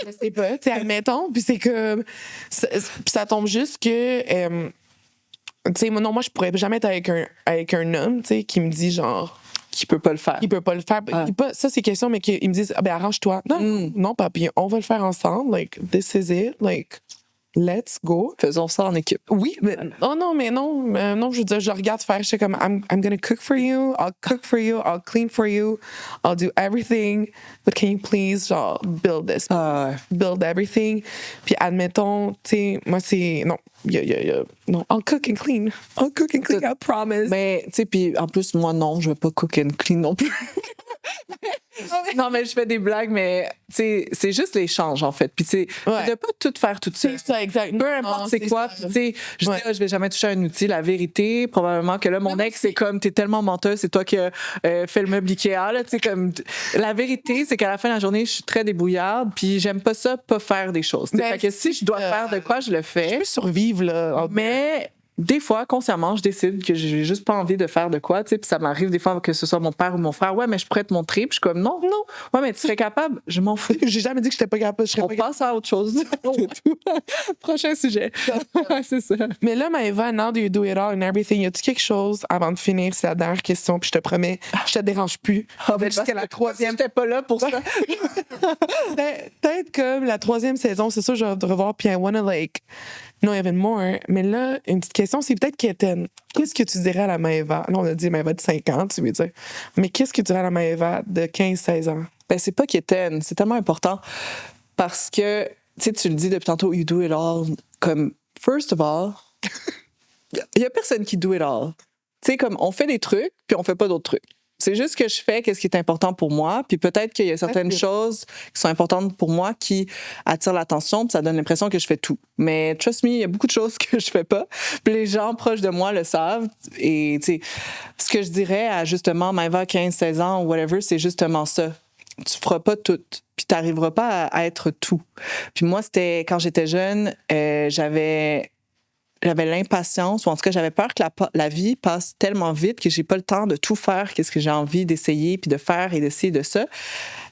[SPEAKER 1] je sais pas. Tu sais, admettons. Puis c'est que. Ça tombe juste que. Tu sais, moi, je pourrais jamais être avec un homme, tu sais, qui me dit genre.
[SPEAKER 2] Qui peut pas le faire.
[SPEAKER 1] Il peut pas le faire.
[SPEAKER 2] Ah.
[SPEAKER 1] Ça, c'est question, mais qu'ils me disent, ah, ben, arrange-toi. Non, non, papi, on va le faire ensemble. Like, this is it. Like, let's go.
[SPEAKER 2] Faisons ça en équipe.
[SPEAKER 1] Oui, mais non, je veux dire, je regarde faire, je suis comme, I'm gonna cook for you, I'll cook for you, I'll clean for you, I'll do everything, but can you please, genre, build this, build everything. Puis admettons, tu sais, moi, c'est, non, non, I'll cook and clean, I promise.
[SPEAKER 2] Mais, tu sais, puis en plus, moi, non, je veux pas cook and clean non plus. Non, mais je fais des blagues, mais tu sais, c'est juste l'échange, en fait. Puis, tu sais, de pas tout faire toute seule.
[SPEAKER 1] C'est ça, exactement.
[SPEAKER 2] Peu importe c'est quoi. Tu sais, je dis, je vais jamais toucher à un outil. La vérité, probablement que là, mon ex, c'est comme, t'es tellement menteuse, c'est toi qui as fait le meuble Ikea, là. Tu sais, comme, la vérité, c'est qu'à la fin de la journée, je suis très débrouillarde, puis j'aime pas ça, pas faire des choses. Fait que si je dois faire de quoi, je le fais.
[SPEAKER 1] Je peux survivre, là.
[SPEAKER 2] Mais des fois, consciemment, je décide que j'ai juste pas envie de faire de quoi, tu sais, puis ça m'arrive des fois que ce soit mon père ou mon frère, ouais, mais je pourrais te montrer, puis je suis comme, non, ouais, mais tu serais capable, je m'en fous.
[SPEAKER 1] J'ai jamais dit que j'étais pas capable.
[SPEAKER 2] On passe à autre chose. Prochain sujet. C'est ça.
[SPEAKER 1] Mais là, Maëva, now do you do it all and everything, y a-tu quelque chose avant de finir? C'est la dernière question, puis je te promets, je te dérange plus. Jusqu'à la troisième.
[SPEAKER 2] J'étais pas là pour ça.
[SPEAKER 1] Peut-être comme la troisième saison, c'est ça, je vais te revoir, puis I wanna like know even more. Mais là, une petite question, c'est peut-être Kéten. Qu'est-ce que tu dirais à la Maëva? Là, on a dit Maëva de 5 ans, tu veux dire. Mais qu'est-ce que tu dirais à la Maëva de 15-16 ans?
[SPEAKER 2] Ben, c'est pas Kéten. C'est tellement important parce que, tu sais, tu le dis depuis tantôt, you do it all. Comme, first of all, il y a personne qui do it all. Tu sais, comme, on fait des trucs, puis on fait pas d'autres trucs. C'est juste que je fais qu'est-ce qui est important pour moi, puis peut-être qu'il y a certaines choses qui sont importantes pour moi qui attirent l'attention, puis ça donne l'impression que je fais tout. Mais trust me, il y a beaucoup de choses que je fais pas, puis les gens proches de moi le savent. Et tu sais, ce que je dirais à justement Maëva 15-16 ans ou whatever, c'est justement ça. Tu feras pas tout, puis t'arriveras pas à être tout. Puis moi, c'était quand j'étais jeune, j'avais l'impatience, ou en tout cas, j'avais peur que la vie passe tellement vite que j'ai pas le temps de tout faire, qu'est-ce que j'ai envie d'essayer, puis de faire et d'essayer de ça.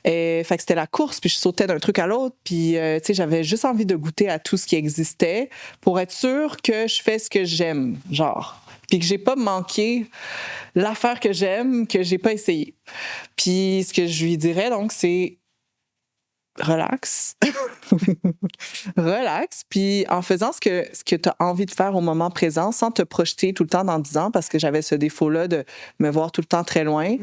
[SPEAKER 2] Fait que c'était la course, puis je sautais d'un truc à l'autre, puis tu sais, j'avais juste envie de goûter à tout ce qui existait pour être sûre que je fais ce que j'aime, genre. Puis que j'ai pas manqué l'affaire que j'aime, que j'ai pas essayé. Puis ce que je lui dirais, donc, c'est relax. Relax. Puis en faisant ce que tu as envie de faire au moment présent, sans te projeter tout le temps dans 10 ans, parce que j'avais ce défaut-là de me voir tout le temps très loin,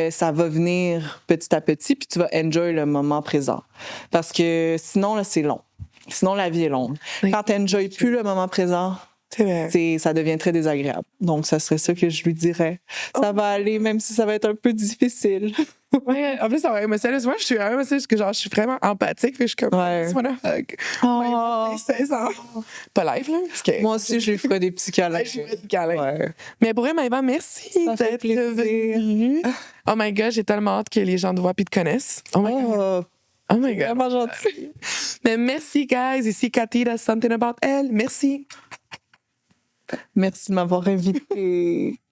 [SPEAKER 2] ça va venir petit à petit, puis tu vas enjoy le moment présent. Parce que sinon, là, c'est long. Sinon, la vie est longue. Quand tu n'enjoyes plus le moment présent, ça devient très désagréable. Donc, ça serait ça que je lui dirais. Ça va aller, même si ça va être un peu difficile.
[SPEAKER 1] Ouais, en plus, ça va émotionnel. Moi, je suis vraiment émotionnelle parce que genre, je suis vraiment empathique. Puis je suis comme,
[SPEAKER 2] Ouais.
[SPEAKER 1] I just wanna hug.
[SPEAKER 2] Oh.
[SPEAKER 1] Ouais, 16 ans. Pas live, là. Parce que
[SPEAKER 2] Moi aussi, je lui ferai des petits câlins.
[SPEAKER 1] Ouais, je lui ferai des câlins.
[SPEAKER 2] Ouais.
[SPEAKER 1] Mais pour vrai, Maëva, merci
[SPEAKER 2] Ça fait
[SPEAKER 1] d'être
[SPEAKER 2] plaisir.
[SPEAKER 1] venue. Oh my God, j'ai tellement hâte que les gens te voient et te connaissent. Oh my God.
[SPEAKER 2] Oh,
[SPEAKER 1] Oh my God.
[SPEAKER 2] vraiment gentil.
[SPEAKER 1] Mais merci, guys. Ici, Cathy, that's something about elle. Merci.
[SPEAKER 2] Merci de m'avoir invité.